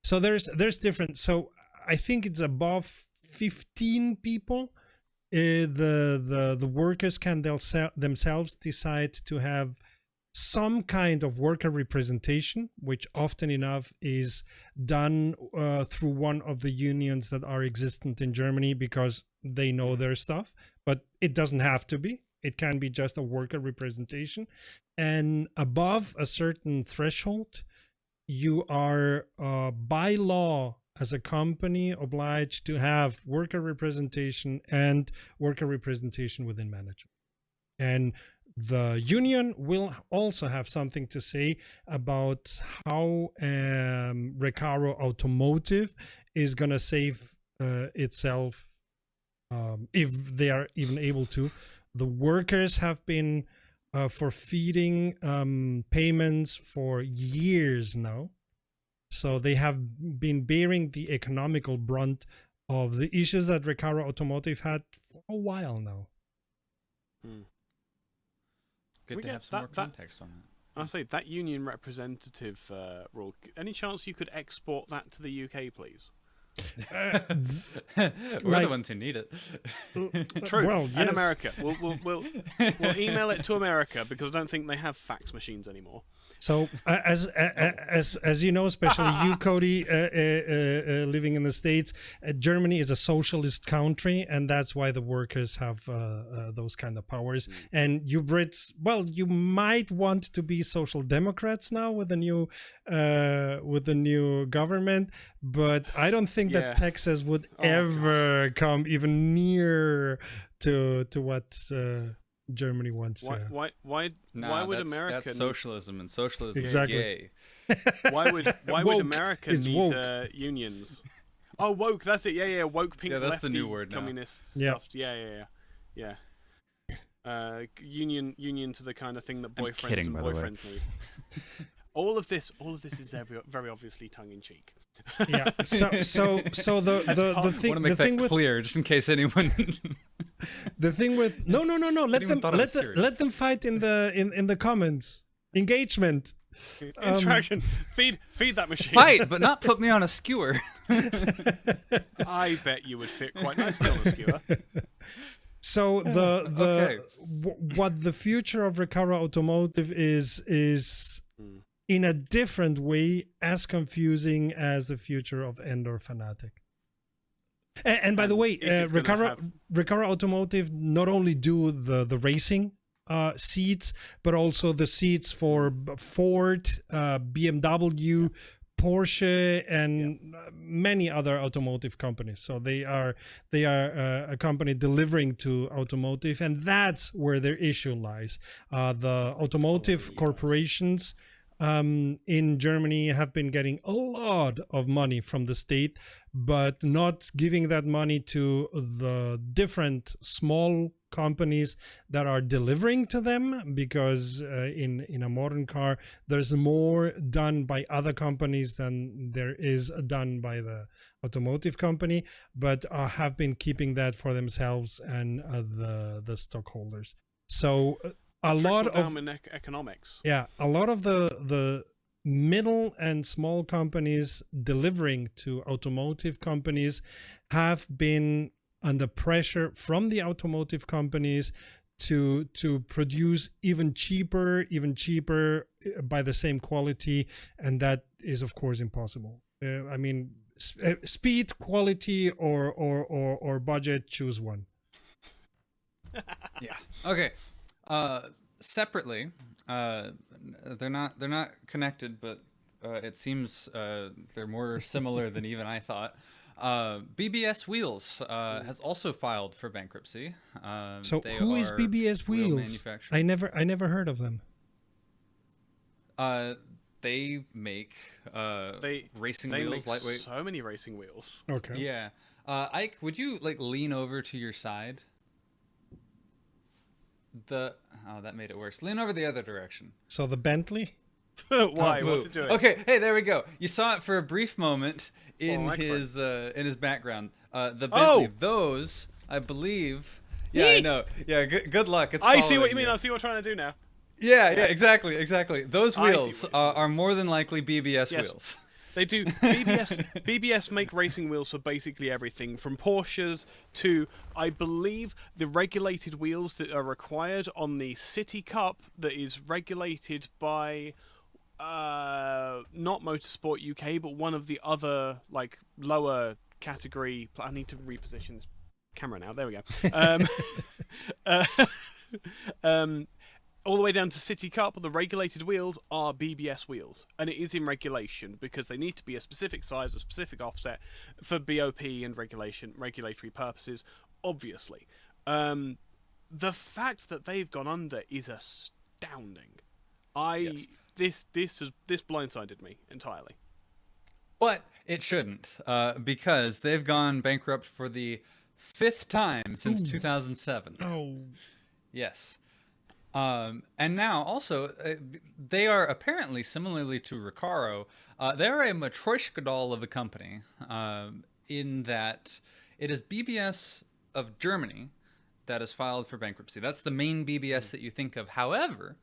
So there's different. So I think it's above 15 people. The workers can themselves decide to have some kind of worker representation, which often enough is done through one of the unions that are existent in Germany, because they know their stuff. But it doesn't have to be. It can be just a worker representation. And above a certain threshold, you are by law as a company obliged to have worker representation and worker representation within management. And the union will also have something to say about how Recaro Automotive is going to save itself, if they are even able to. The workers have been forfeiting payments for years now. So they have been bearing the economical brunt of the issues that Recaro Automotive had for a while now. Good to have some more context on that. I'll say that union representative rule. Any chance you could export that to the UK, please? We're the ones who need it. True. Well, yes. And America. We'll email it to America, because I don't think they have fax machines anymore. So as you know, especially you, Cody, living in the States, Germany is a socialist country, and that's why the workers have those kind of powers. And you Brits, well, you might want to be social democrats now with the new government, but I don't think that Texas would ever come even near to what Germany wants to. Why would America that's socialism, and socialism Exactly. is gay. Why would America need unions? Oh, woke, that's it. Yeah, woke pink that's lefty the new word now. communist stuff. Yeah. Union to the kind of thing that boyfriends and boyfriends need. All of this is very obviously tongue in cheek. Yeah. So the thing. I want to make that clear, just in case anyone. The thing with no. Let them fight in the comments. Engagement. Interaction. Feed that machine. Fight, but not put me on a skewer. I bet you would fit quite nicely on a skewer. So what the future of Recaro Automotive is in a different way as confusing as the future of Endor Fanatec. And by the way, Recaro Automotive not only do the racing seats, but also the seats for Ford, BMW, Porsche, and many other automotive companies. So they are a company delivering to automotive, and that's where their issue lies. The automotive corporations in Germany have been getting a lot of money from the state, but not giving that money to the different small companies that are delivering to them, because in a modern car there's more done by other companies than there is done by the automotive company, but have been keeping that for themselves and the stockholders. So a lot of economics. Yeah, a lot of the middle and small companies delivering to automotive companies have been under pressure from the automotive companies to produce even cheaper by the same quality, and that is of course impossible. I mean, speed, quality, or budget, choose one. Yeah. Okay. Separately, they're not connected, but it seems they're more similar than even I thought. BBS Wheels has also filed for bankruptcy. So who is BBS Wheels? I never heard of them. They make racing wheels, make lightweight. So many racing wheels. Okay. Yeah. Ike, would you lean over to your side? That made it worse. Lean over the other direction. So the Bentley? Why? What's it doing? Okay, hey, there we go. You saw it for a brief moment in his background. The Bentley, those, I believe. Yeah, I know. Yeah, good luck. I see what you mean. I see what we're trying to do now. Yeah, exactly. Those wheels are more than likely BBS wheels. They do. BBS make racing wheels for basically everything, from Porsches to, I believe, the regulated wheels that are required on the City Cup that is regulated by not Motorsport UK, but one of the other lower category. I need to reposition this camera now. There we go. All the way down to City Cup, the regulated wheels are BBS wheels, and it is in regulation because they need to be a specific size, a specific offset for BOP and regulatory purposes. Obviously, the fact that they've gone under is astounding. This blindsided me entirely. But it shouldn't, because they've gone bankrupt for the 5th time since 2007. Oh, yes. And now also, they are apparently, similarly to Recaro, they're a Matryoshka doll of a company, in that it is BBS of Germany that is filed for bankruptcy. That's the main BBS that you think of. However,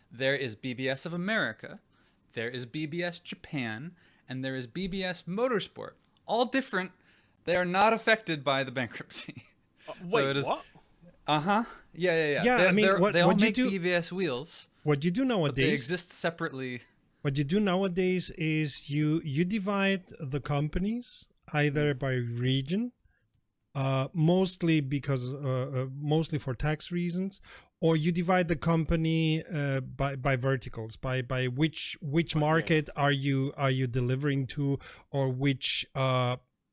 there is BBS of America, there is BBS Japan, and there is BBS Motorsport. All different. They are not affected by the bankruptcy. Wait, what? Uh-huh. Yeah. Yeah, I mean, they all what you make do- BBS wheels, What you do but nowadays, they exist separately. what you do nowadays is you divide the companies either by region, mostly because mostly for tax reasons, or you divide the company by verticals, by which market are you delivering to, or which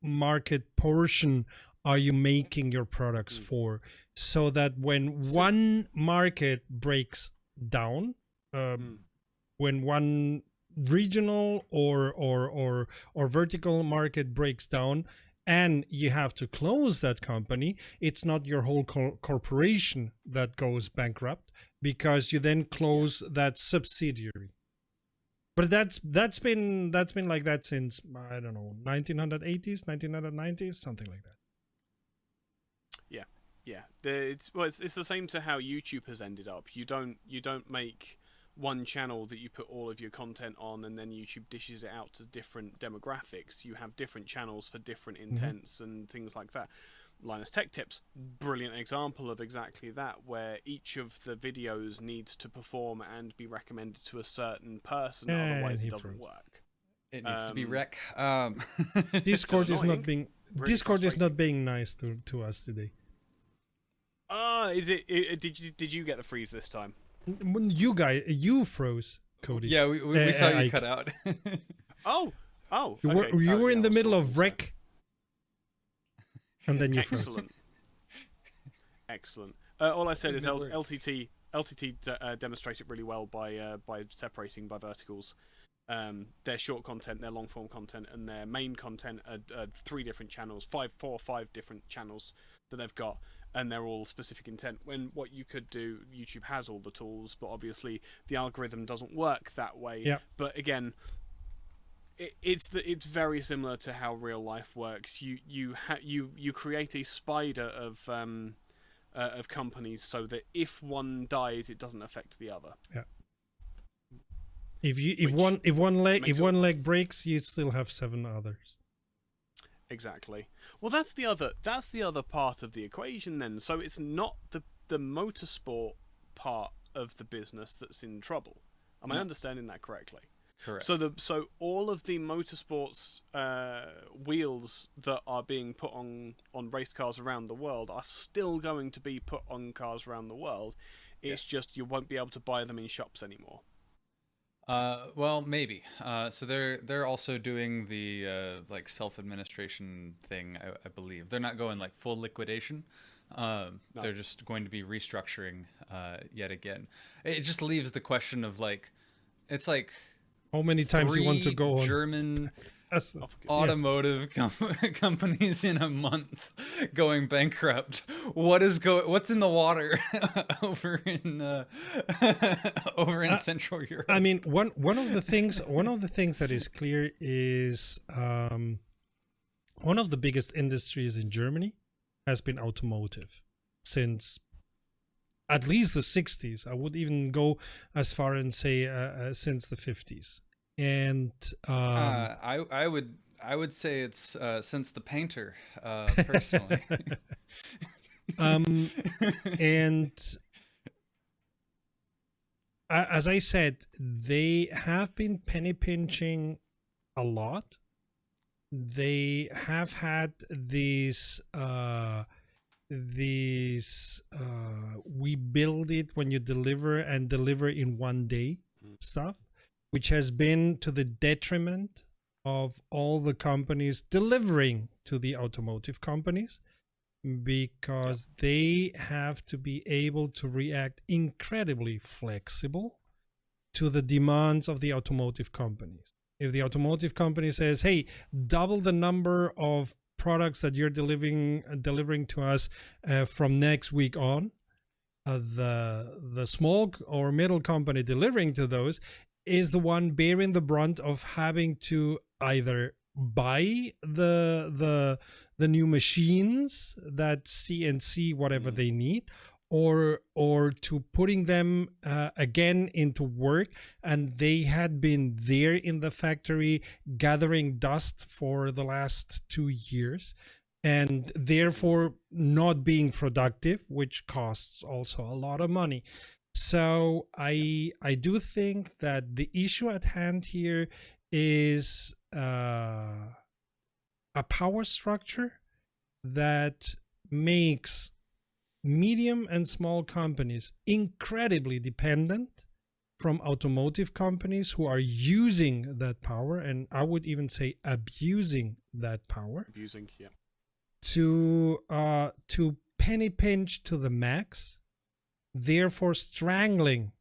market portion are you making your products for, so that when one market breaks down, when one regional or vertical market breaks down and you have to close that company, it's not your whole corporation that goes bankrupt, because you then close that subsidiary. But that's been like that since, I don't know, 1980s, 1990s, something like that. Yeah. It's the same to how YouTube has ended up. You don't make one channel that you put all of your content on and then YouTube dishes it out to different demographics. You have different channels for different intents and things like that. Linus Tech Tips, brilliant example of exactly that, where each of the videos needs to perform and be recommended to a certain person, otherwise it doesn't work. It needs to be rec. Discord is not being Really Discord is not frustrating. being nice to us today. Is it? Did you get the freeze this time? You froze, Cody. Yeah, we saw you Ike. cut out. Oh. You Okay. were in Yeah, the I was middle talking, of so- wreck, and then you froze. Excellent. Excellent. All I said is Good work. LTT demonstrated really well by separating by verticals. Their short content, their long form content, and their main content are 3 different channels, 4 or 5 different channels that they've got, and they're all specific intent. When what you could do, YouTube has all the tools, but obviously the algorithm doesn't work that way. Yeah. But again, it's very similar to how real life works. You create a spider of companies so that if one dies, it doesn't affect the other. Yeah. If Which one makes it- leg breaks, you still have 7 others. Exactly. Well, that's the other part of the equation then. So it's not the motorsport part of the business that's in trouble. Am I understanding that correctly? Correct. So all of the motorsports wheels that are being put on race cars around the world are still going to be put on cars around the world. It's just you won't be able to buy them in shops anymore. Well, maybe. So they're also doing the like self-administration thing, I believe. They're not going like full liquidation. They're just going to be restructuring yet again. It just leaves the question of like, it's like How many times you want to 3 go on? German Yes. automotive companies in a month going bankrupt. What's in the water over in Central Europe? I mean, one of the things that is clear is one of the biggest industries in Germany has been automotive since at least the 60s. I would even go as far and say since the 50s. And I would say it's since the painter, personally. and as I said, they have been penny pinching a lot. They have had these we build it when you deliver and deliver in one day stuff, which has been to the detriment of all the companies delivering to the automotive companies, because they have to be able to react incredibly flexible to the demands of the automotive companies. If the automotive company says, hey, double the number of products that you're delivering to us from next week on, the small or middle company delivering to those is the one bearing the brunt of having to either buy the new machines that CNC whatever they need, or to putting them again into work, and they had been there in the factory gathering dust for the last 2 years. and therefore not being productive, which costs also a lot of money. So I do think that the issue at hand here is a power structure that makes medium and small companies incredibly dependent from automotive companies who are using that power, and I would even say abusing that power. Abusing, yeah. To penny pinch to the max, therefore strangling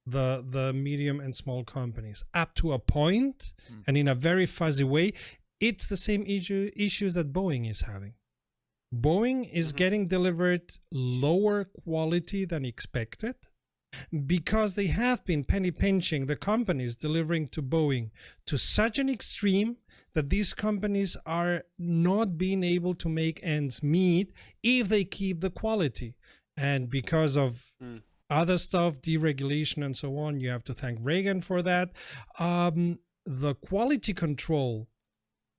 the medium and small companies up to a point, and in a very fuzzy way. It's the same issues that Boeing is having. Boeing is getting delivered lower quality than expected because they have been penny pinching the companies delivering to Boeing to such an extreme that these companies are not being able to make ends meet if they keep the quality. And because of other stuff, deregulation and so on, you have to thank Reagan for that. The quality control,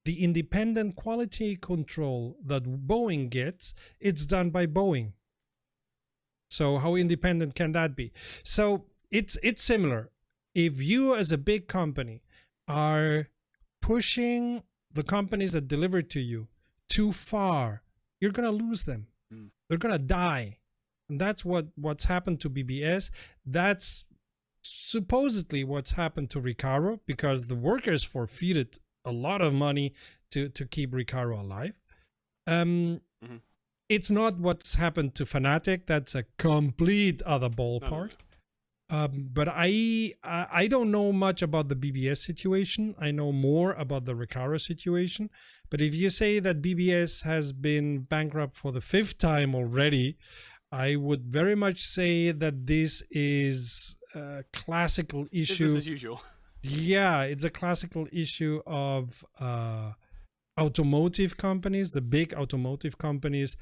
the independent quality control that Boeing gets, it's done by Boeing. So how independent can that be? So it's similar. If you as a big company are pushing the companies that deliver to you too far, you're going to lose them. They're going to die. And that's what's happened to BBS. That's supposedly what's happened to Recaro, because the workers forfeited a lot of money to keep Recaro alive. It's not what's happened to Fanatec. That's a complete other ballpark. But I don't know much about the BBS situation. I know more about the Recaro situation. But if you say that BBS has been bankrupt for the 5th time already, I would very much say that this is a classical issue. Business as usual. Yeah, it's a classical issue of automotive companies, the big automotive companies,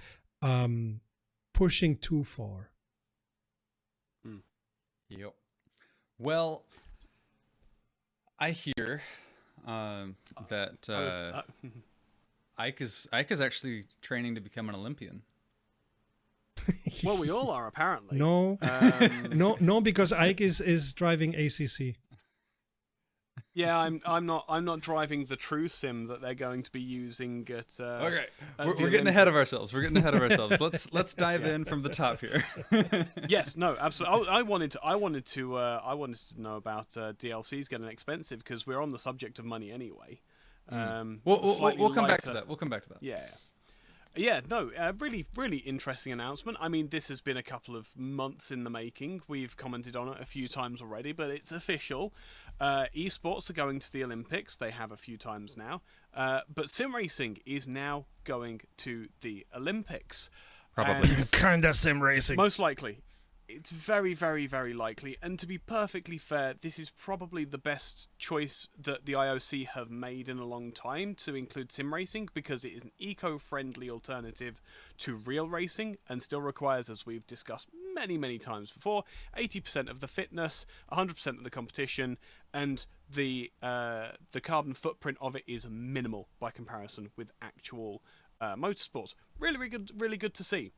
pushing too far. Yep. Well, I hear that Ike is actually training to become an Olympian. Well, we all are apparently. No, no, because Ike is driving ACC. Yeah, I'm not driving the true sim that they're going to be using at. Okay, at we're getting ahead of ourselves. Let's dive in from the top here. Yes, no, absolutely. I wanted to know about DLCs getting expensive, because we're on the subject of money anyway. We'll come back to that. Yeah. Yeah, no, really, really interesting announcement. I mean, this has been a couple of months in the making. We've commented on it a few times already, but it's official. Esports are going to the Olympics. They have a few times now. But Simracing is now going to the Olympics. Probably. Kind of sim racing. Most likely. It's very, very, very likely. And to be perfectly fair, this is probably the best choice that the IOC have made in a long time to include sim racing, because it is an eco-friendly alternative to real racing and still requires, as we've discussed many, many times before, 80% of the fitness, 100% of the competition, and the carbon footprint of it is minimal by comparison with actual motorsports. Really good to see.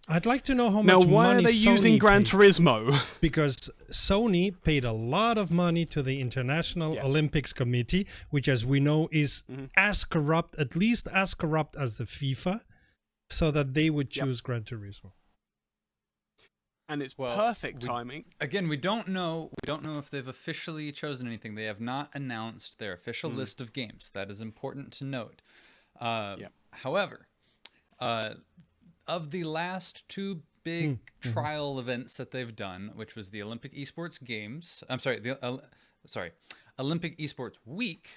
I'd like to know how now, much why money are they Sony using Gran paid, Turismo? because Sony paid a lot of money to the International Olympics Committee, which, as we know, is as corrupt, at least as corrupt as the FIFA, so that they would choose Gran Turismo. And it's perfect timing. Again, we don't know if they've officially chosen anything. They have not announced their official list of games. That is important to note. However, of the last 2 big trial events that they've done, which was the Olympic Esports Games, Olympic Esports Week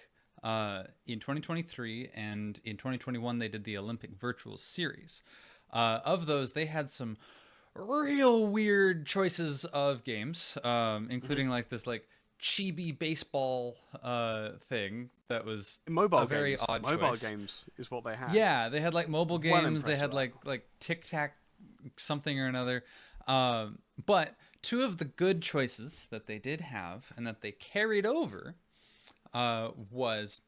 in 2023, and in 2021 they did the Olympic Virtual Series. Of those, they had some real weird choices of games, including like this chibi baseball thing that was mobile very games. odd Mobile choice. games is what they had. Yeah, they had like mobile games. They had like Tic Tac something or another. But 2 of the good choices that they did have and that they carried over was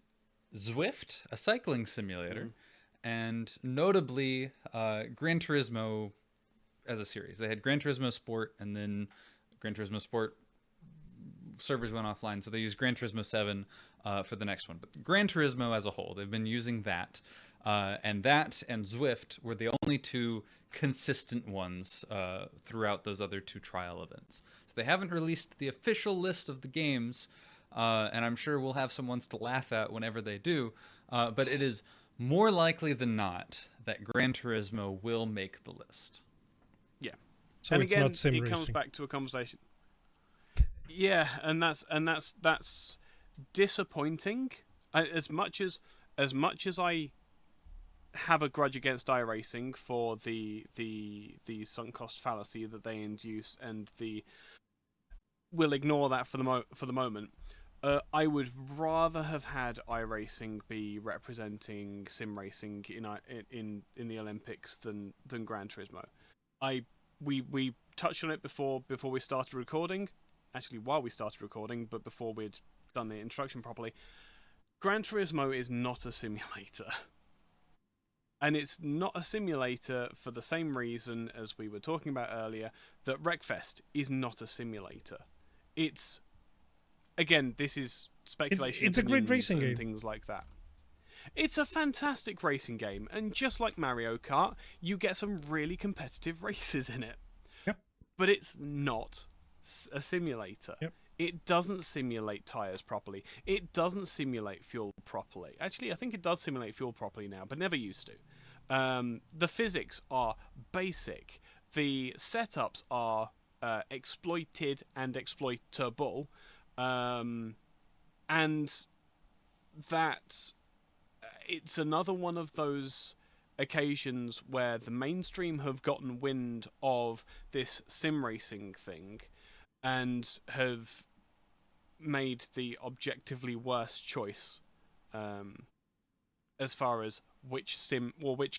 Zwift, a cycling simulator, and notably Gran Turismo as a series. They had Gran Turismo Sport, and then Gran Turismo Sport servers went offline, so they used Gran Turismo 7 for the next one. But Gran Turismo as a whole, they've been using that, and Zwift were the only two consistent ones throughout those other two trial events. So they haven't released the official list of the games, and I'm sure we'll have some ones to laugh at whenever they do, but it is more likely than not that Gran Turismo will make the list. Yeah. So and it's again, not sim it comes racing. back to a conversation. Yeah, and that's disappointing. As much as I have a grudge against iRacing for the sunk cost fallacy that they induce, and we'll ignore that for the moment. I would rather have had iRacing be representing sim racing in the Olympics than Gran Turismo. We touched on it before we started recording. Actually, while we started recording, but before we'd done the introduction properly. Gran Turismo is not a simulator. And it's not a simulator for the same reason as we were talking about earlier, that Wreckfest is not a simulator. It's, again, this is speculation. It's a great racing game. Things like that. It's a fantastic racing game, and just like Mario Kart, you get some really competitive races in it. Yep. But it's not a simulator. Yep. It doesn't simulate tires properly. It doesn't simulate fuel properly. Actually, I think it does simulate fuel properly now, but never used to. The physics are basic. The setups are exploited and exploitable. And that it's another one of those occasions where the mainstream have gotten wind of this sim racing thing and have made the objectively worst choice as far as which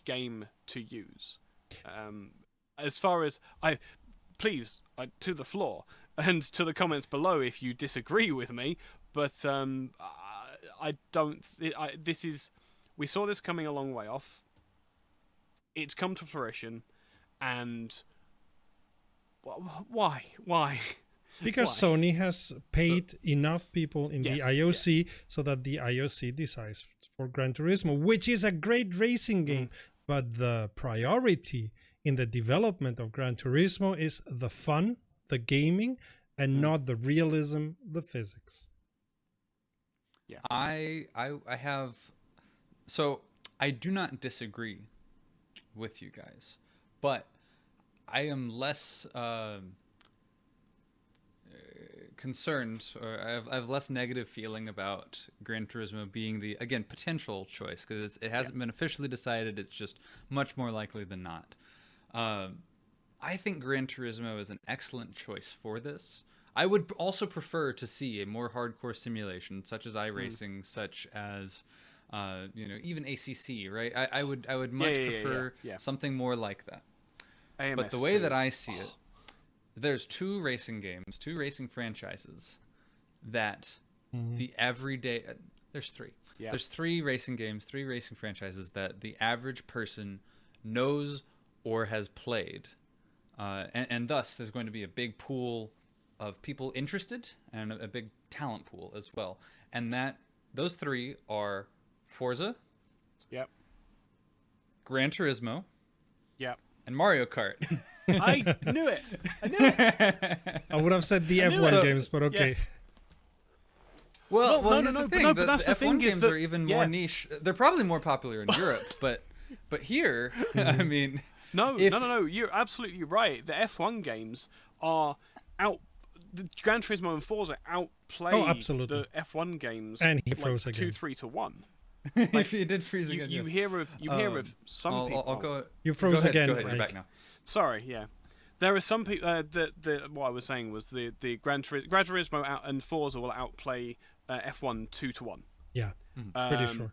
game to use. As far as to the floor and to the comments below if you disagree with me, but I don't. We saw this coming a long way off. It's come to fruition, and why? Because Why? Sony has paid enough people in Yes, the IOC so that the IOC decides for Gran Turismo, which is a great racing game. But the priority in the development of Gran Turismo is the fun, the gaming, and not the realism, the physics. Yeah. I have, so I do not disagree with you guys, but I am less concerned, or I have less negative feeling about Gran Turismo being the, again, potential choice, because it hasn't been officially decided. It's just much more likely than not. I think Gran Turismo is an excellent choice for this. I would also prefer to see a more hardcore simulation, such as iRacing, such as even ACC, right? I would much prefer something more like that. AMS but the way that I see it, there's two racing games, two racing franchises that the everyday... there's three. Yeah. There's three racing games, three racing franchises that the average person knows or has played. And thus, there's going to be a big pool of people interested and a big talent pool as well. And those three are Forza, Gran Turismo, and Mario Kart. I knew it. I would have said the F1 games, but okay. Yes. Well, but that's the thing. F1 games are even more niche. They're probably more popular in Europe, but here, I mean, no. You're absolutely right. The F1 games are out. The Gran Turismo and Forza outplay the F1 games, and he froze like again. 2-3-1. If you did freeze again, you hear of some people. I'll go. You froze again. Go ahead. You're back now. Sorry, yeah. There are some people. What I was saying was the Gran Turismo and Forza will outplay F1 2-1. Yeah, pretty sure.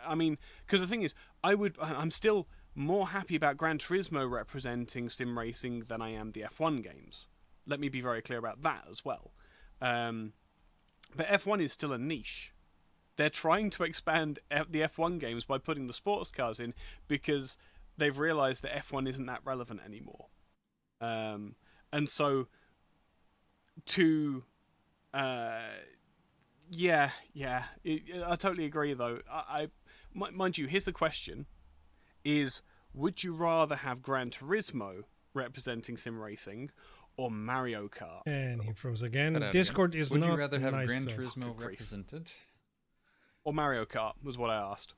I mean, because the thing is, I'm still more happy about Gran Turismo representing sim racing than I am the F1 games. Let me be very clear about that as well. But F1 is still a niche. they're trying to expand the F1 games by putting the sports cars in because they've realised that F1 isn't that relevant anymore. And so to I totally agree though. Mind you, here's the question: is would you rather have Gran Turismo representing sim racing or Mario Kart? And he froze again. Cut out Discord again. is Would not you rather have nice Gran to us. Turismo Good grief. represented? Or Mario Kart was what I asked.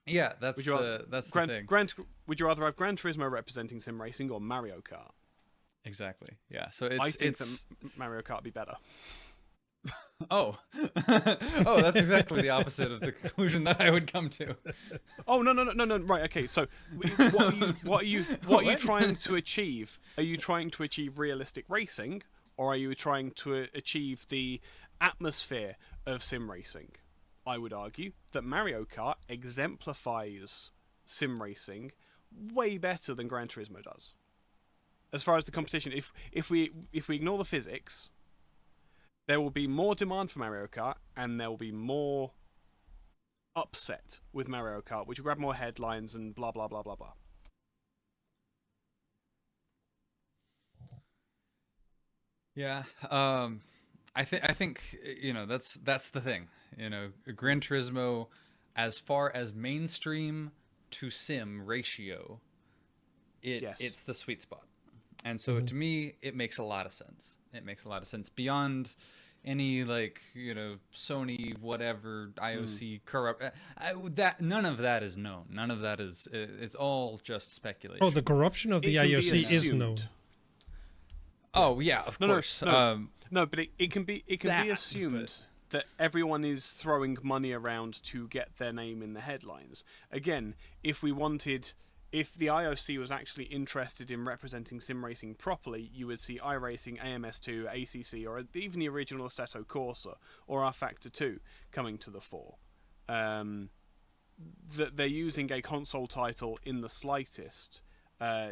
Yeah, that's Would you rather- the thing. Would you rather have Gran Turismo representing sim racing or Mario Kart? Exactly. Yeah. So I think it's that Mario Kart would be better. oh oh, that's exactly the opposite of the conclusion that I would come to. Oh no! Right, okay. So, what are you trying to achieve? Are you trying to achieve realistic racing, or are you trying to achieve the atmosphere of sim racing? I would argue that Mario Kart exemplifies sim racing way better than Gran Turismo does. As far as the competition, if we ignore the physics, there will be more demand for Mario Kart, and there will be more upset with Mario Kart, which will grab more headlines and blah blah blah blah blah. Yeah. I think that's the thing. Gran Turismo, as far as mainstream to sim ratio, it's the sweet spot. And so to me, it makes a lot of sense. It makes a lot of sense beyond any Sony whatever IOC corrupt. That none of that is known. None of that is. It's all just speculation. Oh, the corruption of the IOC is known. Oh yeah, of course. No, but it can be assumed that everyone is throwing money around to get their name in the headlines. Again, if the IOC was actually interested in representing sim racing properly, you would see iRacing, AMS2, ACC, or even the original Assetto Corsa or rFactor 2 coming to the fore. That they're using a console title in the slightest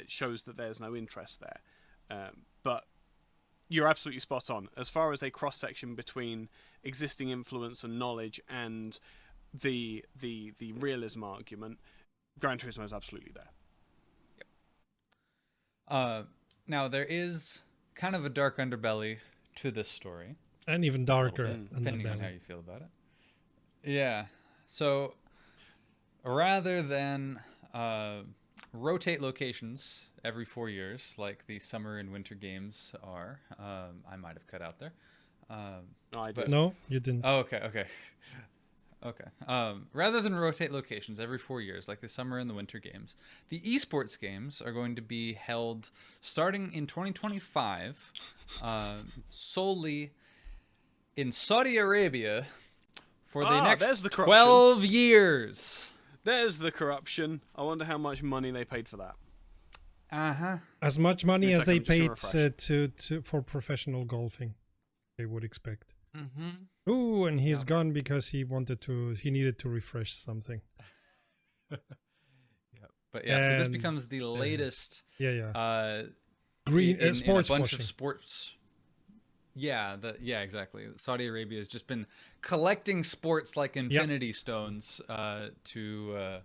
shows that there's no interest there. But you're absolutely spot on. As far as a cross-section between existing influence and knowledge and the realism argument, Gran Turismo is absolutely there. Yep. Now, there is kind of a dark underbelly to this story. And even darker. Depending on how you feel about it. Yeah. So, rather than rotate locations every 4 years, like the summer and winter games are, I might have cut out there. No, I did. No, you didn't. Oh, okay. Rather than rotate locations every 4 years, like the summer and the winter games, the esports games are going to be held starting in 2025, solely in Saudi Arabia for the next 12 years. There's the corruption. I wonder how much money they paid for that. As much money as they paid for professional golfing, they would expect. Ooh, and he's gone because he needed to refresh something. But yeah, so this becomes the latest green sports in a bunch washing. of sports. Yeah, exactly. Saudi Arabia has just been collecting sports like infinity stones to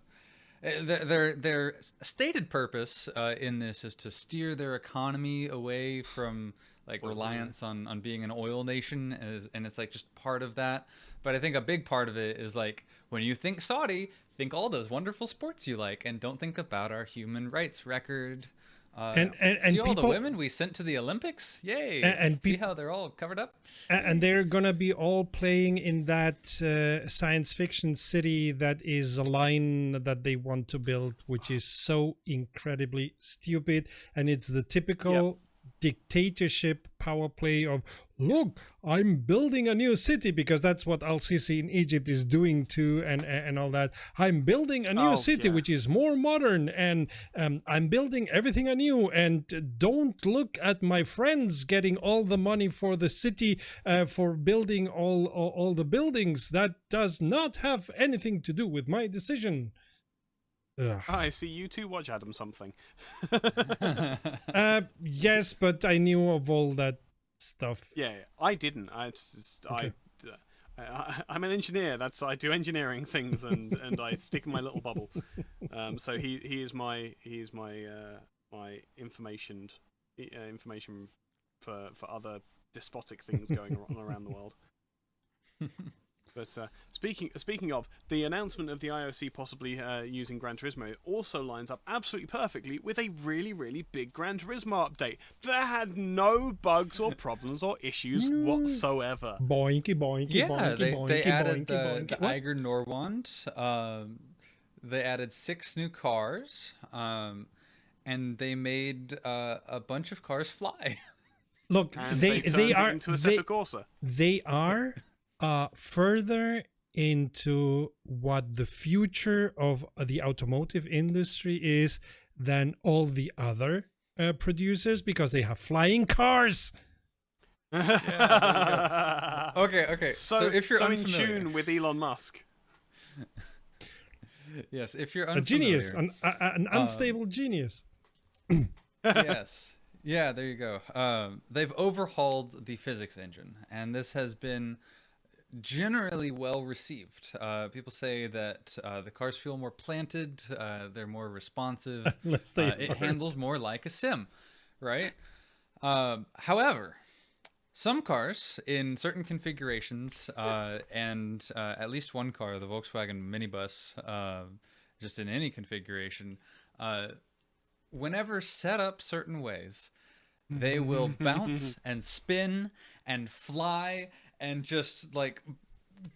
their stated purpose in this is to steer their economy away from reliance on being an oil nation, and it's like just part of that. But I think a big part of it is like when you think Saudi, think all those wonderful sports you like, and don't think about our human rights record. And see all the women we sent to the Olympics? Yay! And see how they're all covered up? And they're gonna be all playing in that science fiction city that is a line that they want to build, which is so incredibly stupid, and it's the typical dictatorship power play of, look, I'm building a new city, because that's what Al-Sisi in Egypt is doing too, and all that. I'm building a new city which is more modern, and I'm building everything anew, and don't look at my friends getting all the money for the city for building all the buildings. That does not have anything to do with my decision. I see you two watch Adam something. Yes, but I knew of all that stuff. Yeah, I didn't. I'm an engineer. I do engineering things, and I stick in my little bubble. So he is my my information for other despotic things going on around the world. But speaking of, the announcement of the IOC possibly using Gran Turismo also lines up absolutely perfectly with a really, really big Gran Turismo update that had no bugs or problems or issues whatsoever. Boinky, boinky, Yeah, boinky, they boinky, added boinky, the boinky. What? Eiger Norwand. They added 6 new cars, and they made a bunch of cars fly. Look, And they turned it are into Assetto Corsa. they are further into what the future of the automotive industry is than all the other producers, because they have flying cars. Okay. So if you're in unfamiliar, tune with Elon Musk. yes, if you're A unfamiliar, genius, an unstable genius. yes, yeah, there you go. They've overhauled the physics engine, and this has been generally well received. People say that the cars feel more planted, they're more responsive, Unless they it aren't. handles more like a sim, right? However, some cars in certain configurations, and at least one car, the Volkswagen minibus, just in any configuration, whenever set up certain ways, they will bounce and spin and fly and just like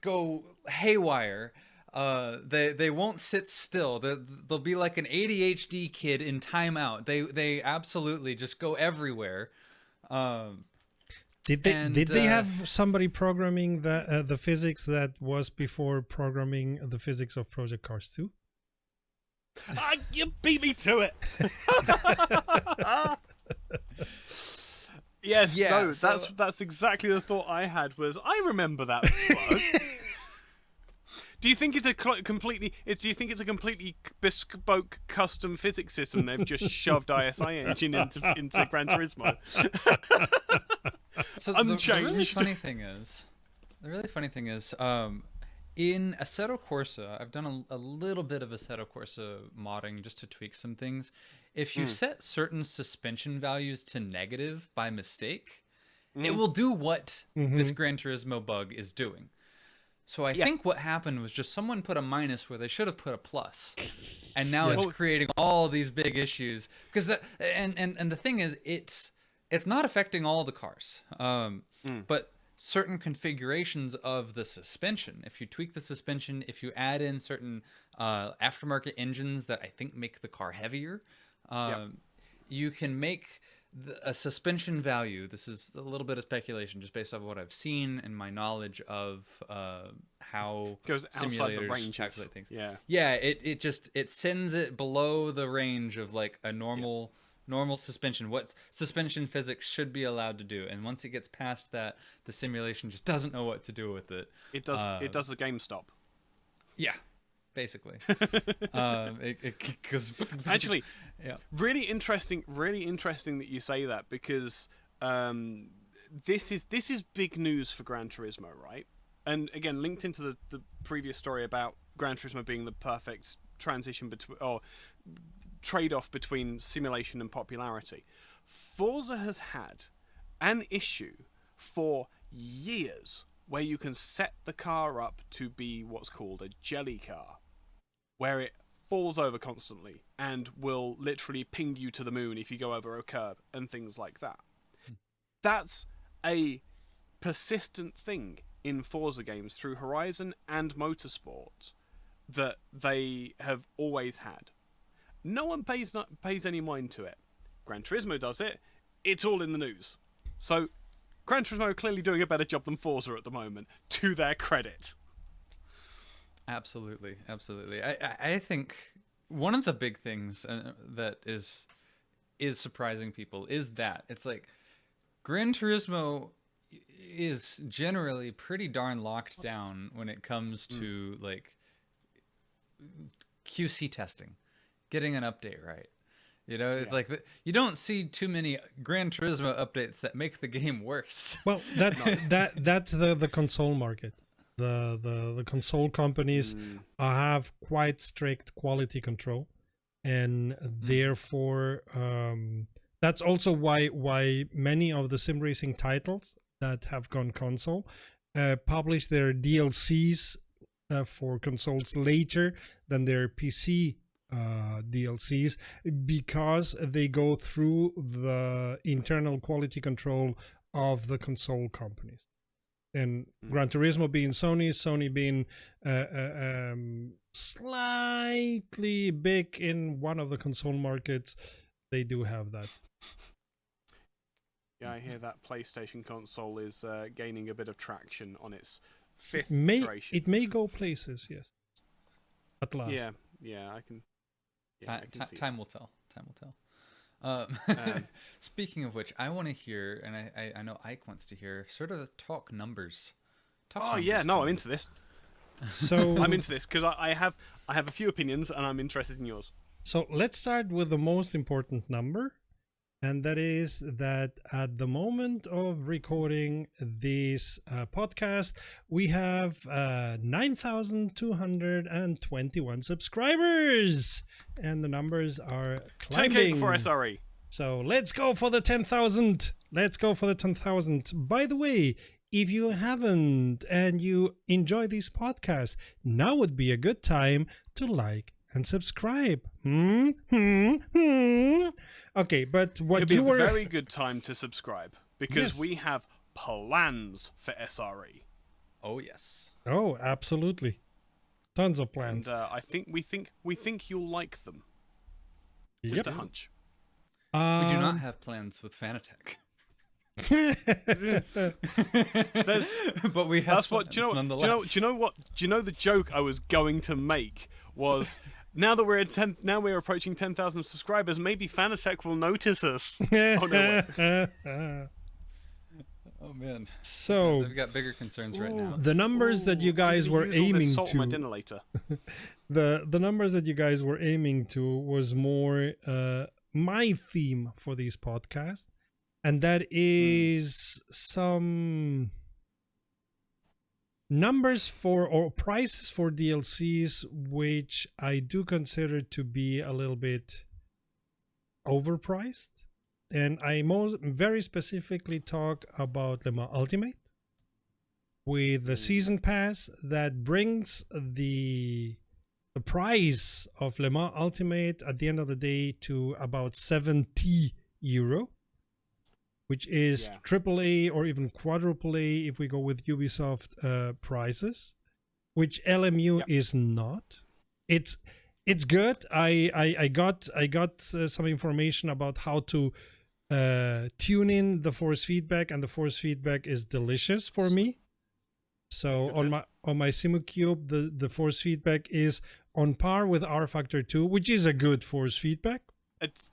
go haywire. They won't sit still. They'll be like an ADHD kid in timeout. They absolutely just go everywhere. Did they have somebody programming the physics that was before programming the physics of Project Cars 2? You beat me to it. Yes, Yeah, no, so- that's exactly the thought I had. Was I remember that bug? Do you think it's a completely bespoke custom physics system they've just shoved ISI engine into Gran Turismo? So Unchanged. the really funny thing is, in Assetto Corsa, I've done a little bit of Assetto Corsa modding just to tweak some things. If you set certain suspension values to negative by mistake, it will do what this Gran Turismo bug is doing. So I think what happened was just someone put a minus where they should have put a plus, and now it's creating all these big issues. Because and the thing is, it's not affecting all the cars, but certain configurations of the suspension. If you tweak the suspension, if you add in certain aftermarket engines that I think make the car heavier, you can make a suspension value. This is a little bit of speculation just based off what I've seen and my knowledge of how Goes outside the simulators ranges. calculate things. Yeah. It sends it below the range of like a normal suspension, what suspension physics should be allowed to do. And once it gets past that, the simulation just doesn't know what to do with it. It does the game stop. Yeah, basically. It goes Actually, yeah. really interesting that you say that, because this is big news for Gran Turismo, right? And again, linked into the previous story about Gran Turismo being the perfect transition between, or trade-off between simulation and popularity. Forza has had an issue for years where you can set the car up to be what's called a jelly car, where it falls over constantly and will literally ping you to the moon if you go over a curb and things like that. That's a persistent thing in Forza games through Horizon and Motorsport that they have always had. No one pays any mind to it. Gran Turismo does it. It's all in the news. So Gran Turismo are clearly doing a better job than Forza at the moment, to their credit. Absolutely. I think one of the big things that is surprising people is that it's like Gran Turismo is generally pretty darn locked down when it comes to like QC testing, getting an update right. You know, like you don't see too many Gran Turismo updates that make the game worse. Well, that's that's the console market. the console companies have quite strict quality control, and therefore that's also why many of the sim racing titles that have gone console publish their DLCs for consoles later than their PC DLCs, because they go through the internal quality control of the console companies. And Gran Turismo being Sony being slightly big in one of the console markets, they do have that. Yeah, I hear that PlayStation console is gaining a bit of traction on its fifth iteration. It may go places, yes. At last. Yeah, I can. Yeah, I can see time will tell. Time will tell. Speaking of which, I want to hear, and I know Ike wants to hear, sort of talk numbers. I'm into this. So I'm into this because I have a few opinions, and I'm interested in yours. So let's start with the most important number, and that is that at the moment of recording this podcast, we have 9,221 subscribers, and the numbers are climbing. 10K for SRE. So let's go for the 10,000. Let's go for the 10,000. By the way, if you haven't and you enjoy these podcasts, now would be a good time to like and subscribe. Okay, but what It'd be a very good time to subscribe because we have plans for SRE. Oh yes. Oh, absolutely. Tons of plans. And we think you'll like them. Just a hunch. We do not have plans with Fanatec. But we have. That's what. Do you know the joke I was going to make was, now that we're at now we're approaching 10,000 subscribers, maybe Fanatec will notice us. Oh no! Oh man. So they've got bigger concerns right now. The numbers that you guys were aiming salt to. my dinner later. The numbers that you guys were aiming to was more my theme for these podcasts, and that is some numbers for or prices for DLCs, which I do consider to be a little bit overpriced. And I very specifically talk about Le Mans Ultimate with the season pass that brings the price of Le Mans Ultimate at the end of the day to about €70, which is AAA or even quadruple A if we go with Ubisoft prices, which LMU is not. It's good. I got some information about how to tune in the force feedback, and the force feedback is delicious for me. So on my SimuCube, the force feedback is on par with R Factor 2, which is a good force feedback. It's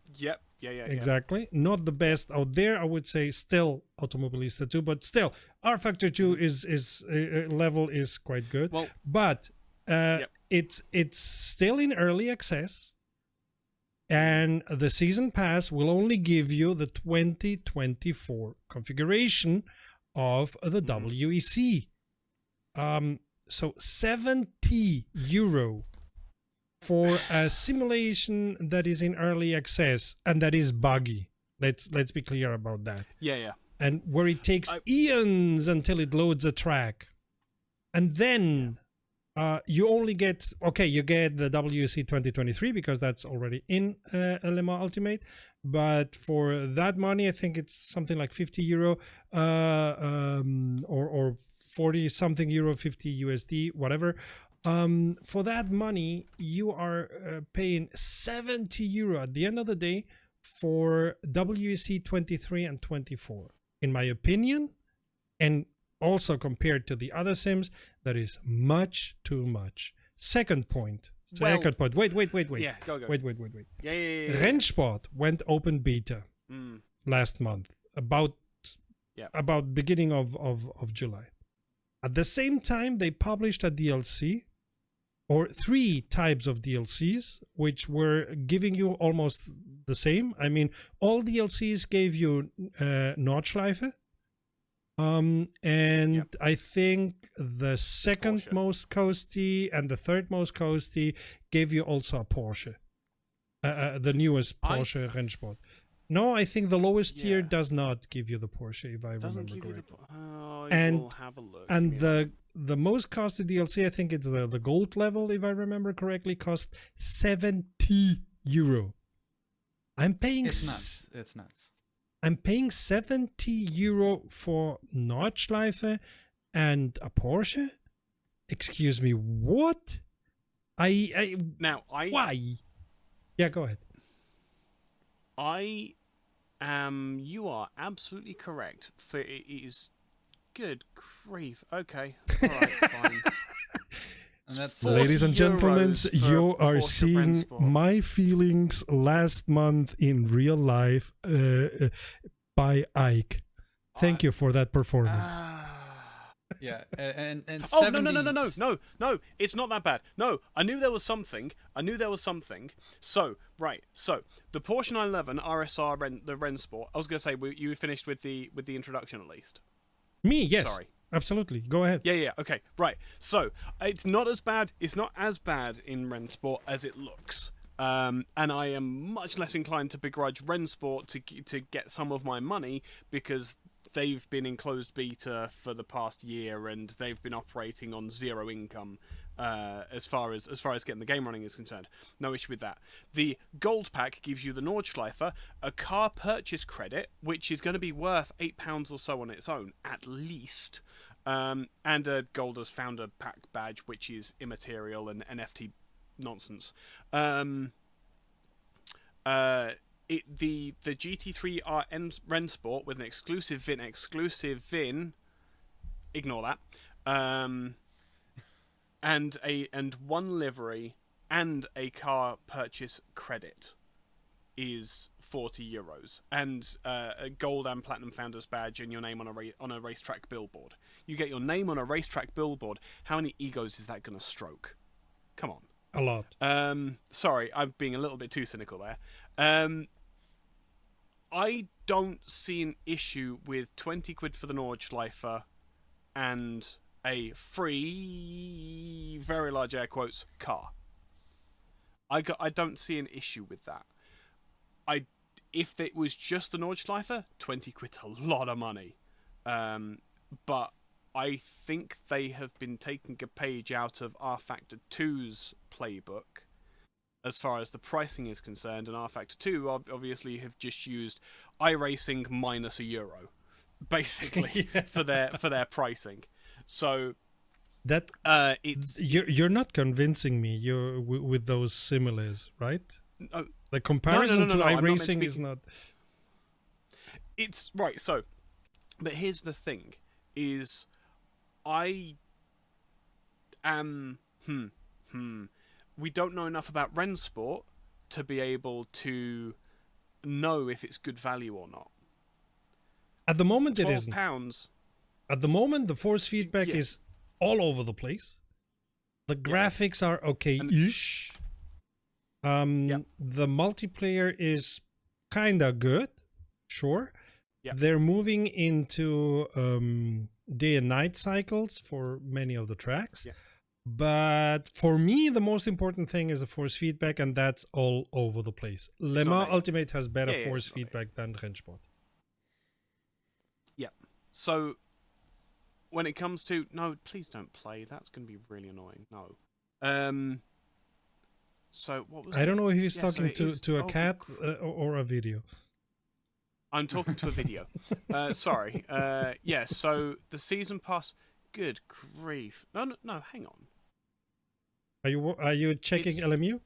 exactly. Not the best out there, I would say. Still Automobilista 2, but still R Factor 2 is level is quite good. Well, but it's still in early access, and the season pass will only give you the 2024 configuration of the WEC. So €70 for a simulation that is in early access and that is buggy. Let's be clear about that. Yeah. And where it takes eons until it loads a track, and then you only get you get the WEC 2023 because that's already in Le Mans Ultimate. But for that money, I think it's something like €50 or 40 something euro, 50 USD, whatever. For that money, you are paying €70 at the end of the day for WEC 23 and 24. In my opinion, and also compared to the other sims, that is much too much. Second point. Wait. Yeah, go. Wait. Wait. Yeah. Rennsport went open beta last month, about beginning of July. At the same time, they published a DLC, or 3 types of DLCs, which were giving you almost the same. I mean, all DLCs gave you Nordschleife, And Yep. I think the second Porsche. most costly and the third most costly gave you also a Porsche. The newest Porsche Rennsport. No, I think the lowest tier Yeah. does not give you the Porsche, if I Doesn't remember give you correctly. the. Oh, And- we'll have a look. And Give me a moment. the most costly DLC, I think it's the gold level, if I remember correctly, cost €70. I'm paying It's nuts. It's nuts. I'm paying €70 for Nordschleife and a Porsche. Excuse me, what? I why? Yeah, go ahead. You are absolutely correct. For it is good grief. Okay, all right, fine. And that's 40 Ladies and gentlemen, euros for you a are Porsche seeing Rennsport. my feelings last month in real life by Ike. Thank you for that performance. Yeah, and Oh 70, no! It's not that bad. No, I knew there was something. So the Porsche 911 RSR the Rennsport. I was gonna say you finished with the introduction at least. Me, yes. Sorry. Absolutely. Go ahead. Yeah, okay, right. So it's not as bad. It's not as bad in Rennsport as it looks. And I am much less inclined to begrudge Rennsport to get some of my money because they've been in closed beta for the past year and they've been operating on zero income as far as getting the game running is concerned. No issue with that. The gold pack gives you the Nordschleife, a car purchase credit, which is going to be worth £8 or so on its own, at least. And a Golders Founder Pack badge, which is immaterial and NFT nonsense. The GT3R Rennsport with an exclusive VIN, ignore that, and one livery and a car purchase credit is €40, and a gold and platinum founders badge and your name on a racetrack billboard. You get your name on a racetrack billboard. How many egos is that going to stroke? Come on. A lot. Sorry, I'm being a little bit too cynical there. I don't see an issue with 20 quid for the Nordschleife and a free, very large air quotes, car. I don't see an issue with that. If it was just the Nordschleife, 20 quid's a lot of money. But I think they have been taking a page out of R Factor 2's playbook as far as the pricing is concerned, and R Factor 2 obviously have just used iRacing minus €1, basically, for their pricing. So that it's you're not convincing me. You're with those similes, right? No, the comparison to I'm not meant iRacing to be- is not. It's right. So, but here's the thing: is I am we don't know enough about Rennsport to be able to know if it's good value or not. At the moment, it £12. isn't. At the moment, the force feedback Yeah. is all over the place. The graphics are okay-ish. The multiplayer is kinda good, sure. Yeah. They're moving into day and night cycles for many of the tracks. Yeah. But for me, the most important thing is the force feedback, and that's all over the place. Le Mans not Ultimate has better Yeah, force it's not feedback than Rennsport. Yeah. So when it comes to no, please don't play. That's going to be really annoying. No. So what was I don't know if he's Yeah, so talking it is- to a oh, cat or a video. I'm talking to a video. Sorry. Yeah, so the season pass. Good grief. No, hang on. Are you checking It's- LMU?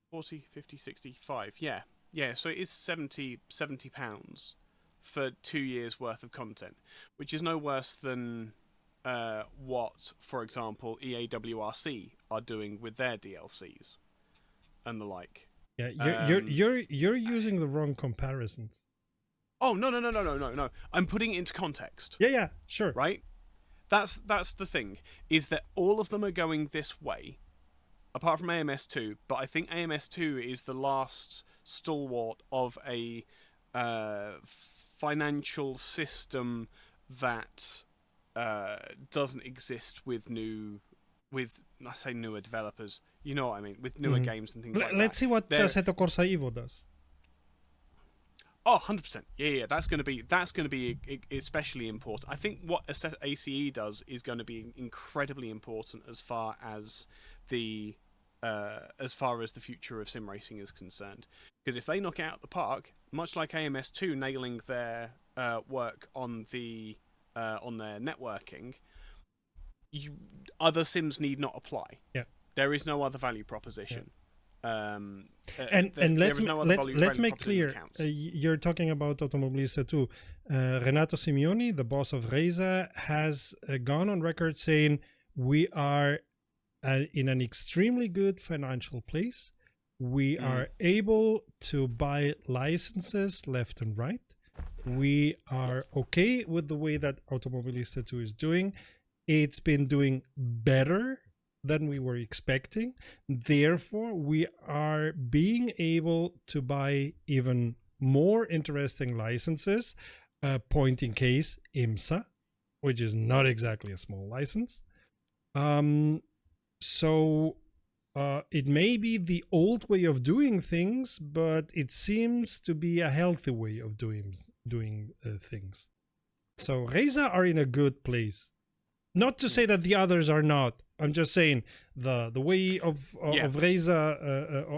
40, 50, 65. Yeah. Yeah, so it is £70 for 2 years worth of content, which is no worse than what, for example, EAWRC are doing with their DLCs and the like. Yeah, you're using the wrong comparisons. Oh, no. I'm putting it into context. Yeah, sure. Right? That's the thing, is that all of them are going this way, apart from AMS2, but I think AMS2 is the last stalwart of a financial system that doesn't exist with I say newer developers. You know what I mean? With newer games and things like that. Let's see what Assetto Corsa Evo does. Oh, 100%. Yeah. That's going to be especially important. I think what ACE does is going to be incredibly important as far as the future of sim racing is concerned. Because if they knock it out of the park, much like AMS2 nailing their work on their networking, other sims need not apply. Yeah. There is no other value proposition. Yeah. And let's make clear, you're talking about Automobilista 2. Renato Simeoni, the boss of Reza, has gone on record saying we are in an extremely good financial place. We are able to buy licenses left and right. We are okay with the way that Automobilista 2 is doing. It's been doing better than we were expecting. Therefore, we are being able to buy even more interesting licenses. Point in case, IMSA, which is not exactly a small license. So it may be the old way of doing things, but it seems to be a healthy way of doing things. So Reza are in a good place. Not to say that the others are not. I'm just saying the way of Reza,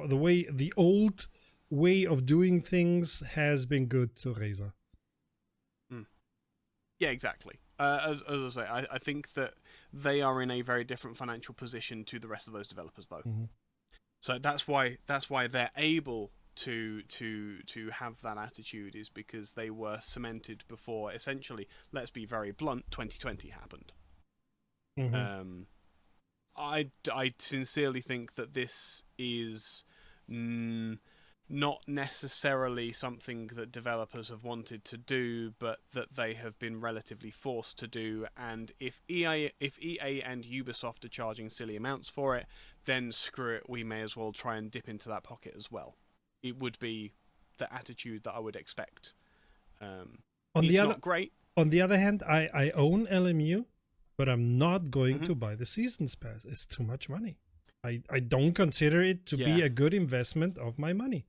the old way of doing things has been good to Reza. Yeah, exactly. As I say, I think that they are in a very different financial position to the rest of those developers, though. So that's why they're able to have that attitude, is because they were cemented before. Essentially, let's be very blunt, 2020 happened. I sincerely think that this is not necessarily something that developers have wanted to do, but that they have been relatively forced to do. And if EA and Ubisoft are charging silly amounts for it, then screw it, we may as well try and dip into that pocket as well. It would be the attitude that I would expect. Not great. On the other hand, I own LMU, but I'm not going to buy the Seasons Pass. It's too much money. I don't consider it to be a good investment of my money.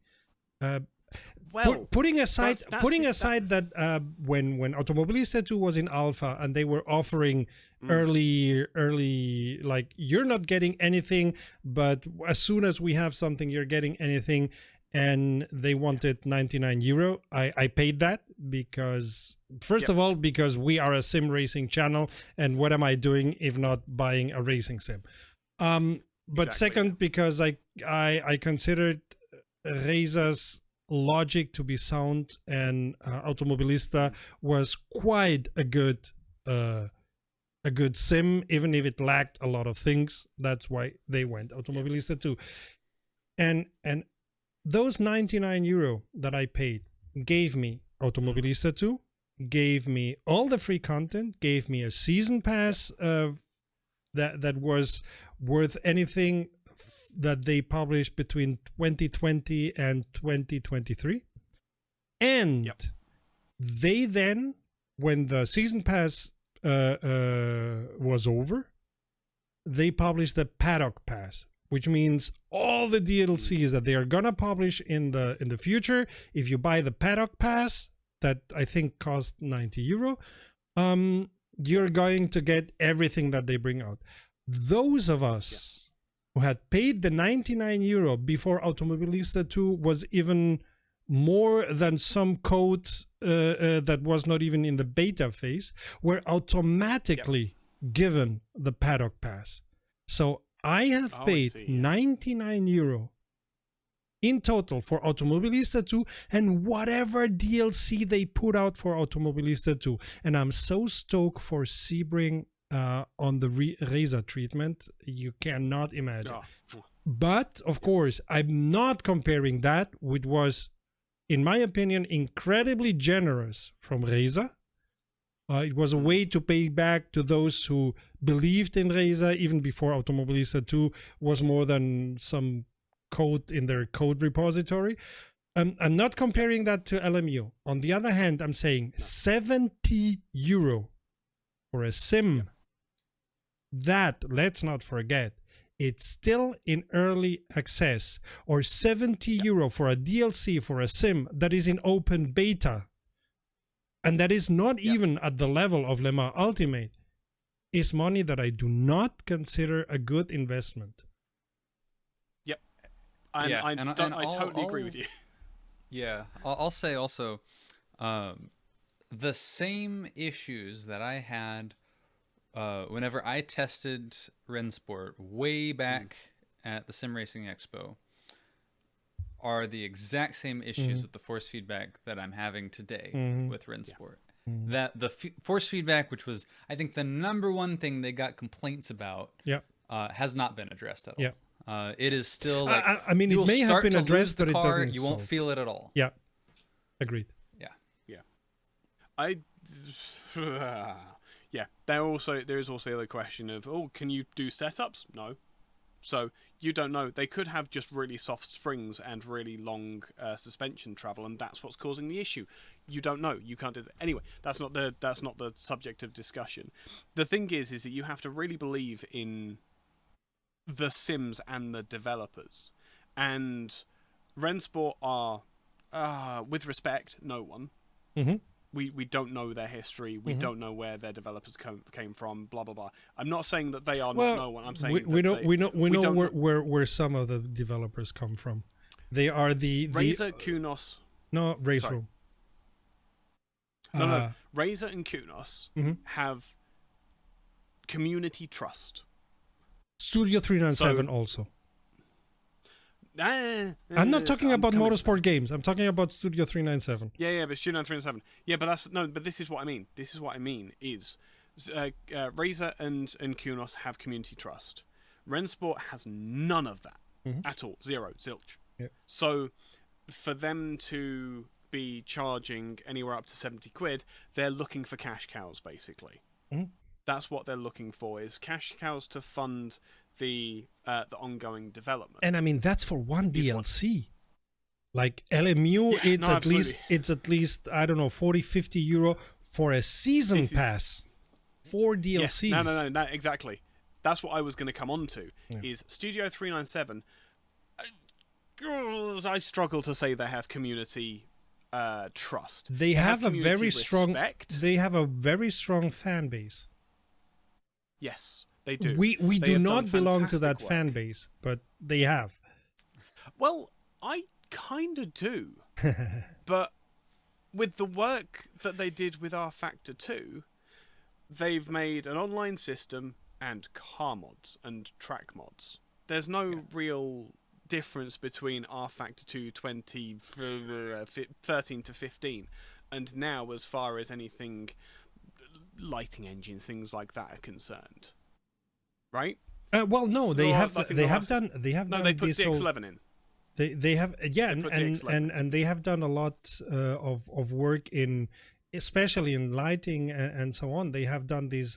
Putting aside that when Automobilista 2 was in alpha and they were offering early, like, you're not getting anything, but as soon as we have something, you're getting anything, and they wanted €99. I paid that because, first of all, because we are a sim racing channel, and what am I doing if not buying a racing sim? But second, because I considered Reza's logic to be sound, and Automobilista was quite a good sim, even if it lacked a lot of things. That's why they went Automobilista 2. And those €99 that I paid gave me Automobilista 2, gave me all the free content, gave me a season pass that was worth anything that they published between 2020 and 2023. And they then, when the season pass was over, they published the Paddock Pass, which means all the DLCs that they are gonna publish in the future. If you buy the Paddock Pass, that I think cost €90, you're going to get everything that they bring out. Those of us who had paid the €99 before Automobilista 2 was even more than some code that was not even in the beta phase, were automatically given the Paddock Pass. So I have paid €99 in total for Automobilista 2 and whatever DLC they put out for Automobilista 2. And I'm so stoked for Sebring on the Reza treatment, you cannot imagine. But, of course, I'm not comparing that, which was, in my opinion, incredibly generous from Reza. It was a way to pay back to those who believed in Reza even before Automobilista 2 was more than some code in their code repository. I'm not comparing that to LMU. On the other hand, I'm saying €70 for a sim, that, let's not forget, it's still in early access, or 70 euro for a DLC for a sim that is in open beta, and that is not even at the level of Le Mans Ultimate, is money that I do not consider a good investment. Yep. I totally agree with you. Yeah, I'll say also, the same issues that I had whenever I tested Rensport way back at the Simracing Expo are the exact same issues with the force feedback that I'm having today with Rensport. That the force feedback, which was, I think, the number one thing they got complaints about, has not been addressed at all. It is still like, I mean, it may have been addressed, but it doesn't. You won't feel it at all. Yeah, agreed. Yeah. There is also the other question of, can you do setups? No. So you don't know. They could have just really soft springs and really long suspension travel, and that's what's causing the issue. You don't know. You can't do that. Anyway, that's not the subject of discussion. The thing is that you have to really believe in the sims and the developers. And Rensport are, with respect, no one. We don't know their history. We don't know where their developers came from. Blah blah blah. I'm not saying that they are not no one. I'm saying we know where some of the developers come from. They are the Razor, Kunos. No, Racer. No. Razor and Kunos have community trust. Studio 397 also. I'm not talking about Motorsport games. I'm talking about Studio 397. Yeah, but Studio 397. Yeah, but this is what I mean. This is what I mean is Razor and Kunos have community trust. Rensport has none of that at all. Zero, zilch. Yeah. So for them to be charging anywhere up to 70 quid, they're looking for cash cows, basically. That's what they're looking for, is cash cows to fund the ongoing development. And I mean, that's for one DLC. Like LMU, it's at least I don't know, 40-50 euro for a season pass. 4 DLCs. Yes. No, exactly. That's what I was going to come on to. Is Studio 397. I struggle to say they have community trust. They have a very respect. strong. They have a very strong fan base. Yes, they do. We do not belong to that fan base, but they have. Well, I kind of do. But with the work that they did with R Factor 2, they've made an online system and car mods and track mods. There's no real difference between R Factor 2 13 to 15 and now as far as anything lighting engines, things like that are concerned, right? Well, no, so they have put DX11 in. They have and they have done a lot of work in, especially in lighting and so on. They have done these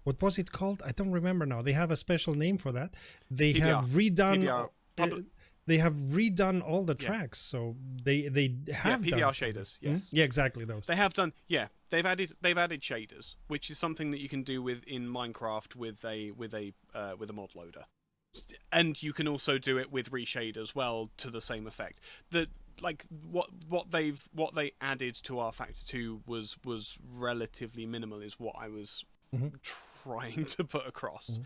what was it called? I don't remember now. They have a special name for that. They PBR. have redone. PBR. They have redone all the tracks, so they have PBR done shaders. Yes, yeah, exactly those. They have done. Yeah, they've added shaders, which is something that you can do in Minecraft with a mod loader, and you can also do it with reshade as well to the same effect. What they added to R Factor 2 was relatively minimal, is what I was trying to put across,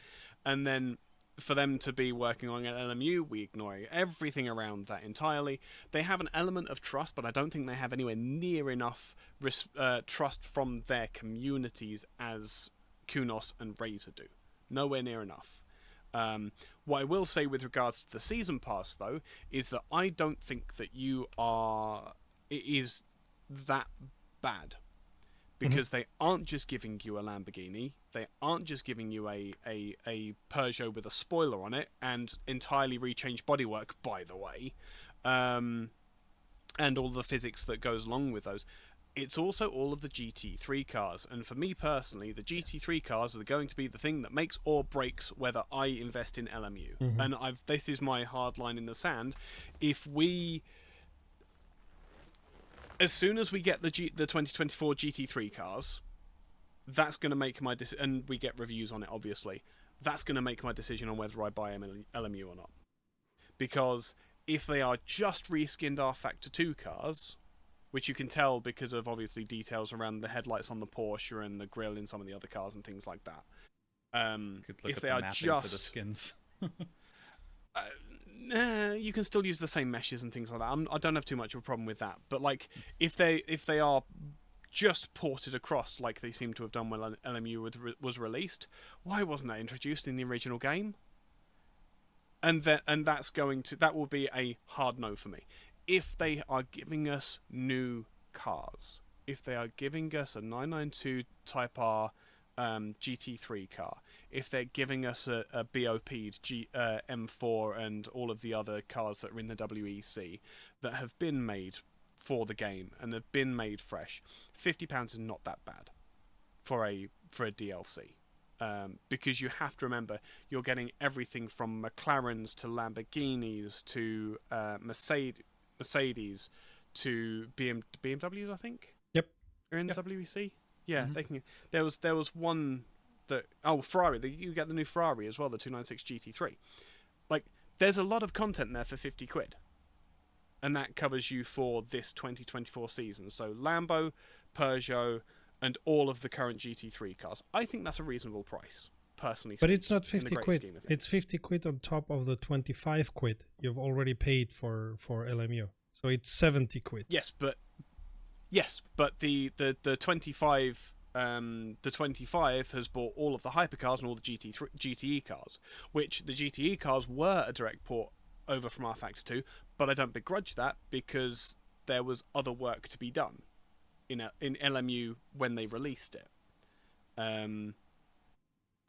and then. For them to be working on an LMU, we ignore everything around that entirely. They have an element of trust, but I don't think they have anywhere near enough trust from their communities as Kunos and Razor do. Nowhere near enough. What I will say with regards to the season pass, though, is that I don't think that it is that bad. Because they aren't just giving you a Lamborghini, they aren't just giving you a Peugeot with a spoiler on it and entirely rechanged bodywork, by the way, and all the physics that goes along with those. It's also all of the GT3 cars, and for me personally, the GT3 cars are going to be the thing that makes or breaks whether I invest in LMU. And this is my hard line in the sand. As soon as we get the 2024 GT3 cars, that's going to make my decision, and we get reviews on it, obviously. That's going to make my decision on whether I buy LMU or not. Because if they are just reskinned R Factor 2 cars, which you can tell because of obviously details around the headlights on the Porsche and the grille in some of the other cars and things like that. Could look If up they the are mapping just for the skins. you can still use the same meshes and things like that. I don't have too much of a problem with that. But like, if they are just ported across like they seem to have done when LMU was released, why wasn't that introduced in the original game? And that will be a hard no for me. If they are giving us new cars, if they are giving us a 992 Type R GT3 car, if they're giving us a BOP'd M4 and all of the other cars that are in the WEC that have been made for the game and have been made fresh, £50 is not that bad for a DLC. Because you have to remember, you're getting everything from McLarens to Lamborghinis to Mercedes to BMWs, I think. Yep. Are in Yep. the WEC. Yeah, Mhm. they can. There was one that Ferrari. You get the new Ferrari as well, the 296 GT3. Like, there's a lot of content there for £50, and that covers you for this 2024 season. So Lambo, Peugeot, and all of the current GT3 cars. I think that's a reasonable price, personally. But it's not in the 50 great quid. scheme of things. It's 50 quid on top of the 25 quid you've already paid for LMU. So it's 70 quid. Yes, but the 25 the 25 has bought all of the hypercars and all the GTE cars, which the GTE cars were a direct port over from R Factor 2, but I don't begrudge that because there was other work to be done in LMU when they released it.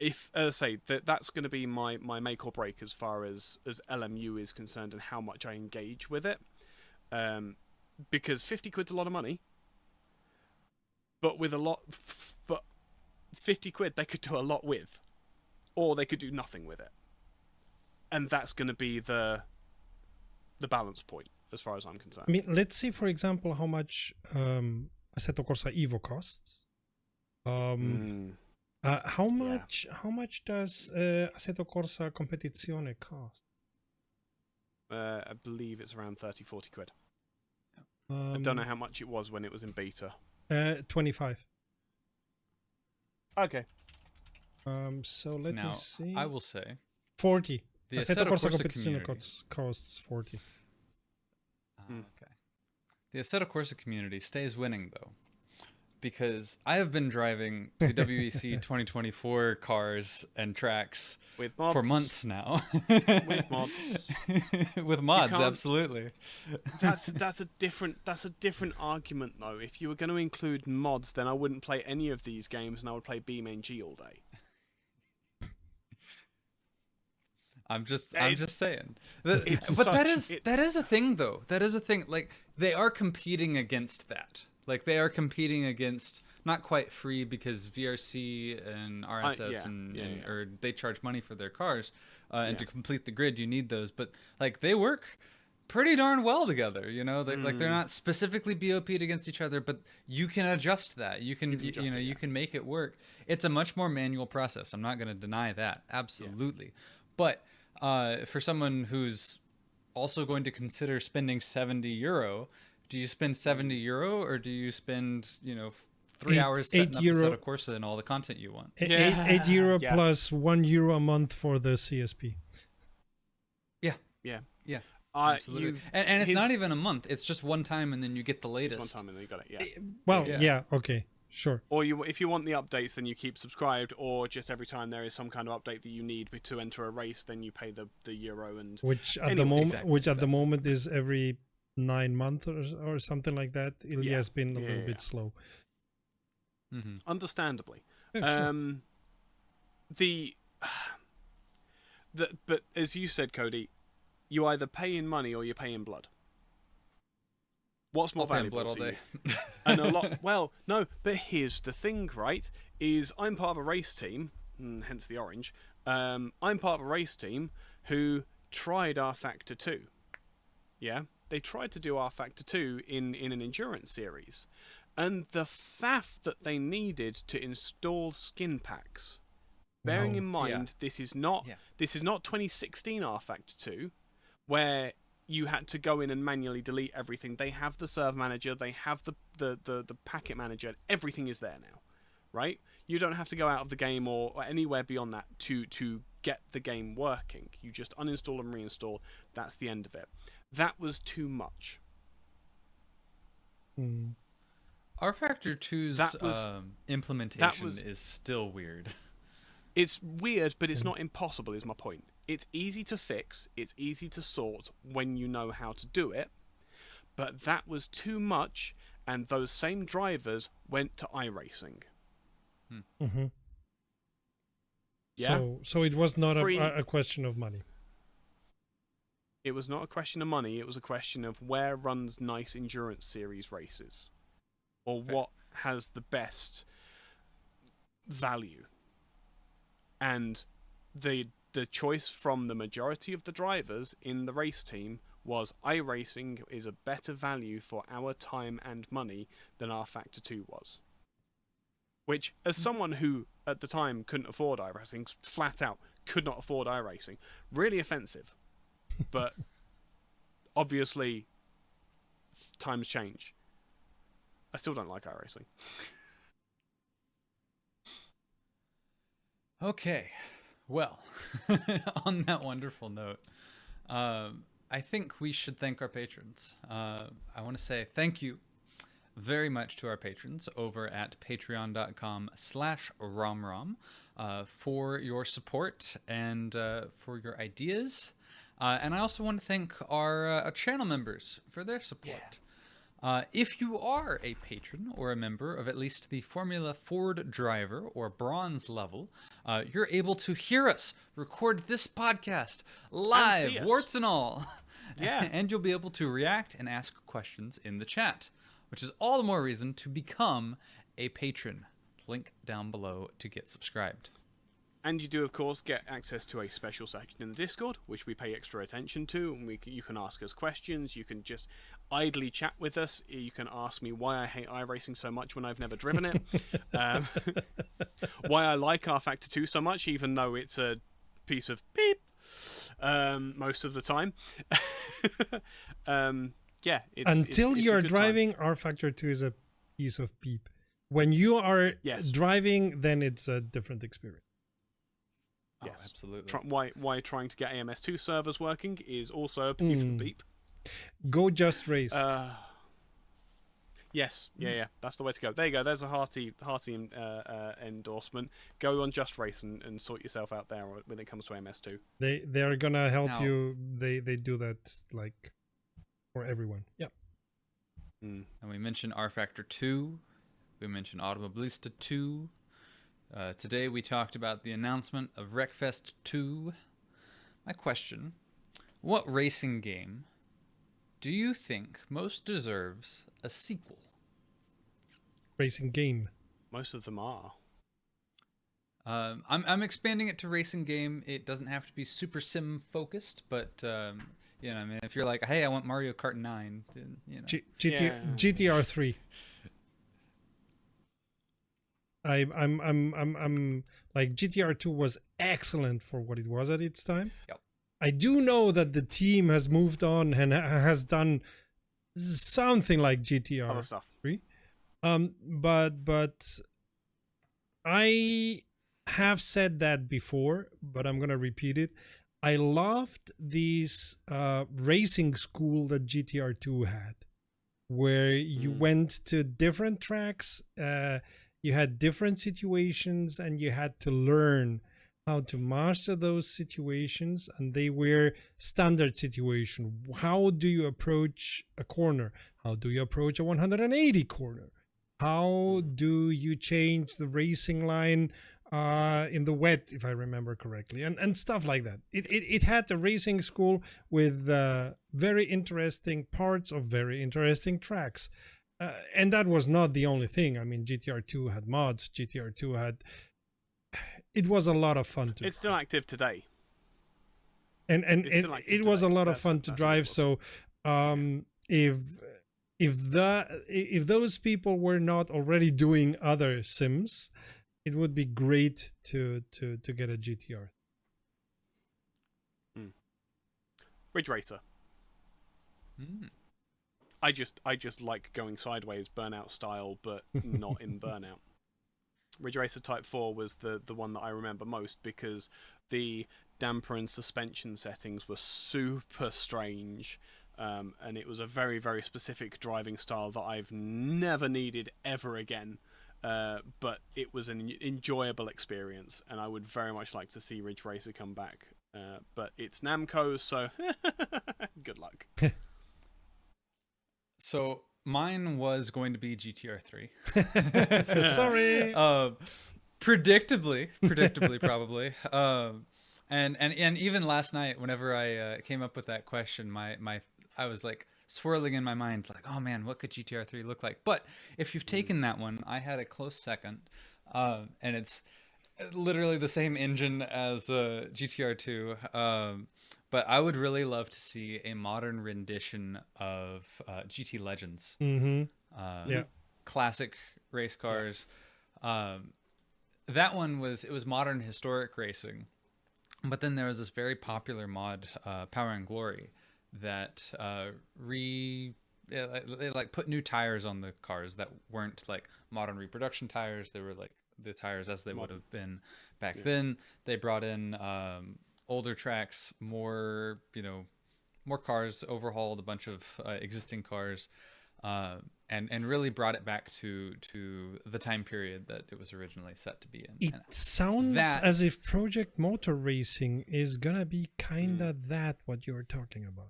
If, as I say, that's going to be my make or break as far as LMU is concerned and how much I engage with it. Because 50 quid's a lot of money, but but 50 quid they could do a lot with, or they could do nothing with it, and that's going to be the balance point as far as I'm concerned. I mean, let's see, for example, how much Assetto Corsa Evo costs. How much does Assetto Corsa Competizione cost? I believe it's around 30-40 quid. I don't know how much it was when it was in beta. 25. Okay. So let me see. I will say 40. the Assetto Corsa community. Competizione costs 40. Okay. The Assetto Corsa community stays winning though, because I have been driving the WEC 2024 cars and tracks With mods. for months now. With mods. With mods, can't- absolutely. That's a different argument though. If you were going to include mods, then I wouldn't play any of these games and I would play BeamNG all day. I'm just saying. it's But such- that is a thing though. That is a thing. Like, they are competing against that. Like, they are competing against not quite free because VRC and RSS or they charge money for their cars, and to complete the grid you need those. But like, they work pretty darn well together. You know, like, they're not specifically BOP'd against each other, but you can adjust that. You can you can make it work. It's a much more manual process. I'm not going to deny that. Absolutely. But for someone who's also going to consider spending €70, do you spend €70 or do you spend 3 hours setting up Assetto Corsa and all the content you want? €8 plus €1 a month for the CSP. Yeah. Absolutely. And it's not even a month. It's just one time, and then you get the latest. One time and then you got it. Yeah. Well, yeah, okay, sure. Or if you want the updates, then you keep subscribed, or just every time there is some kind of update that you need to enter a race, then you pay the euro and Which at the moment is every 9 months or something like that. Ilya has been a little bit slow. Mm-hmm. Understandably. Yeah, sure. But as you said, Cody, you either pay in money or you pay in blood. What's more valuable blood all to day. you? And a lot. Well, no, but here's the thing, right? Is I'm part of a race team, hence the orange. I'm part of a race team who tried R Factor 2. Yeah, they tried to do R Factor 2 in an endurance series, And the faff that they needed to install skin packs. Bearing in mind, this is not 2016 R Factor 2, where you had to go in and manually delete everything. They have the serve manager, they have the packet manager, and everything is there now, right? You don't have to go out of the game or anywhere beyond that to get the game working. You just uninstall and reinstall. That's the end of it. That was too much. R Factor 2's implementation is still weird. It's weird, but it's not impossible, is my point. It's easy to fix, it's easy to sort when you know how to do it, but that was too much, and those same drivers went to iRacing. Mm-hmm. Yeah? So it was not a question of money. It was not a question of money, it was a question of where runs nice endurance series races. Or what has the best value. And the choice from the majority of the drivers in the race team was iRacing is a better value for our time and money than R Factor 2 was. Which, as someone who at the time couldn't afford iRacing, flat out could not afford iRacing, really offensive. But obviously, times change. I still don't like iRacing. Okay, well, on that wonderful note, I think we should thank our patrons. I want to say thank you very much to our patrons over at patreon.com/RomRom for your support and for your ideas. And I also want to thank our channel members for their support. If you are a patron or a member of at least the Formula Ford driver or bronze level, you're able to hear us record this podcast live, warts and all. Yeah. And you'll be able to react and ask questions in the chat, which is all the more reason to become a patron. Link down below to get subscribed. And you do, of course, get access to a special section in the Discord, which we pay extra attention to, and you can ask us questions, you can just idly chat with us, you can ask me why I hate iRacing so much when I've never driven it, why I like R Factor 2 so much, even though it's a piece of beep most of the time. Until you're driving, R Factor 2 is a piece of beep. When you are driving, then it's a different experience. Yes, oh, absolutely. Why trying to get AMS2 servers working is also a piece of beep. Go Just Race. Yes, yeah, that's the way to go. There you go. There's a hearty endorsement. Go on Just Race and sort yourself out there when it comes to AMS2. They are gonna help you. They do that like for everyone. Yeah. And we mentioned R Factor 2. We mentioned Automobilista 2. Today we talked about the announcement of Wreckfest 2. My question, what racing game do you think most deserves a sequel? Racing game. Most of them are. I'm expanding it to racing game. It doesn't have to be super sim focused, but I mean, if you're like, hey, I want Mario Kart 9, then, GTR 3. I'm like GTR 2 was excellent for what it was at its time. Yep. I do know that the team has moved on and has done something like GTR other stuff. 3. But I have said that before, but I'm gonna repeat it. I loved this racing school that GTR 2 had, where you went to different tracks. You had different situations and you had to learn how to master those situations, and they were standard situation. How do you approach a corner? How do you approach a 180 corner? How do you change the racing line in the wet, if I remember correctly, and stuff like that. It had a racing school with very interesting parts of very interesting tracks. And that was not the only thing. I mean, GTR 2 had mods. GTR 2 had... It was a lot of fun to... It's still active today. And it was a lot of fun to drive. So if if those people were not already doing other sims, it would be great to get a GTR. Ridge Racer. I just like going sideways Burnout style, but not in Burnout. Ridge Racer Type 4 was the one that I remember most because the damper and suspension settings were super strange, and it was a very, very specific driving style that I've never needed ever again. But it was an enjoyable experience, and I would very much like to see Ridge Racer come back. But it's Namco, so good luck. So mine was going to be GTR 3. Sorry. Predictably, probably. And even last night, whenever I came up with that question, I was like swirling in my mind, like, oh man, what could GTR 3 look like? But if you've taken that one, I had a close second, and it's literally the same engine as GTR 2. But I would really love to see a modern rendition of GT Legends. Classic race cars. That one was modern historic racing. But then there was this very popular mod, Power and Glory, that they like put new tires on the cars that weren't like modern reproduction tires. They were like the tires as they would have been back then. They brought in older tracks, more cars, overhauled a bunch of existing cars, and really brought it back to the time period that it was originally set to be in. It sounds as if Project Motor Racing is gonna be kinda that what you're talking about.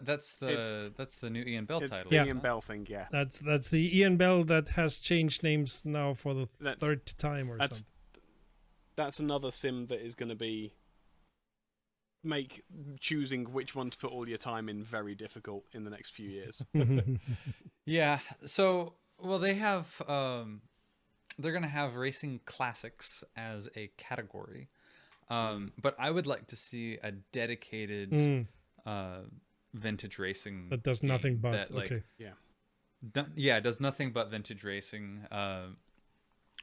That's the new Ian Bell title. The Ian Bell thing, yeah. That's the Ian Bell that has changed names now for the third time or something. That's another sim that is going to be choosing which one to put all your time in very difficult in the next few years. Yeah. So, well, they have they're going to have racing classics as a category, but I would like to see a dedicated vintage racing that does nothing but does nothing but vintage racing.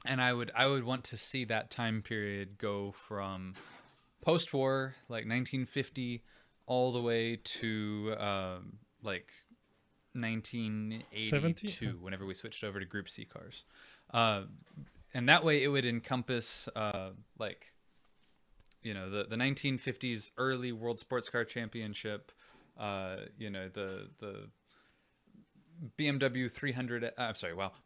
And I would want to see that time period go from post-war, like 1950, all the way to like 1982, whenever we switched over to Group C cars. And that way it would encompass like, you know, the 1950s early World Sports Car Championship, you know, the BMW 300,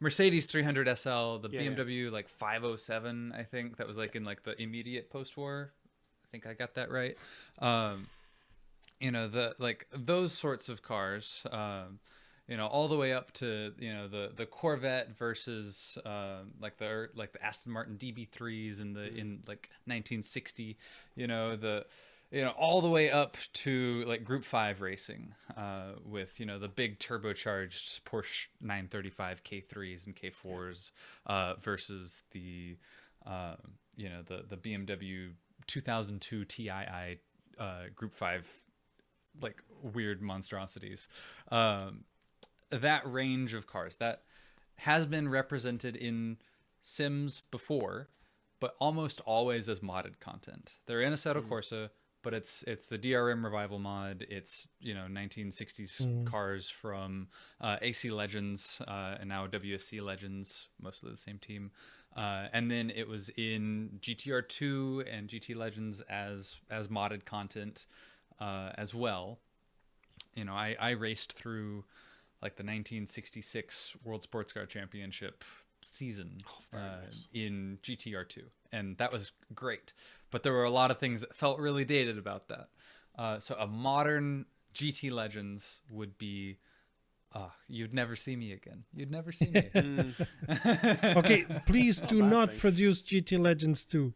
Mercedes 300 SL, the BMW like 507, I think that was like in like the immediate post-war. I think I got that right. You know, those sorts of cars, you know, all the way up to, you know, the Corvette versus like the Aston Martin DB3s in like 1960, you know, all the way up to like Group 5 racing, with, you know, the big turbocharged Porsche 935 K3s and K4s, versus the, you know, the BMW 2002 Tii Group 5, like weird monstrosities. That range of cars that has been represented in Sims before, but almost always as modded content. They're in Assetto Corsa, but it's the DRM revival mod. It's, you know, 1960s cars from AC Legends and now WSC Legends, mostly the same team. And then it was in GTR2 and GT Legends as modded content as well. You know, I raced through like the 1966 World Sports Car Championship season nice. In GTR2, and that was great. But there were a lot of things that felt really dated about that. So a modern GT Legends would be, you'd never see me again. You'd never see me. Okay, please do not produce GT Legends 2.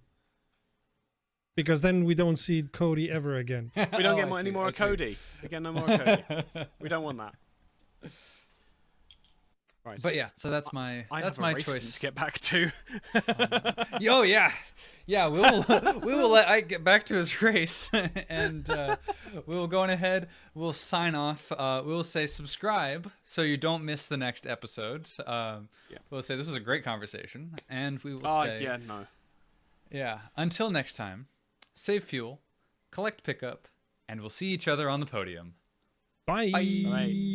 Because then we don't see Cody ever again. We don't get any more Cody. We get no more Cody. We don't want that. Right. But yeah, so that's my I that's have a my race choice. to get back to. Oh yeah, yeah. We will let Ike get back to his race, and we will go on ahead. We'll sign off. We will say subscribe so you don't miss the next episode. We'll say this was a great conversation, and we will say yeah. Until next time, save fuel, collect pickup, and we'll see each other on the podium. Bye. Bye.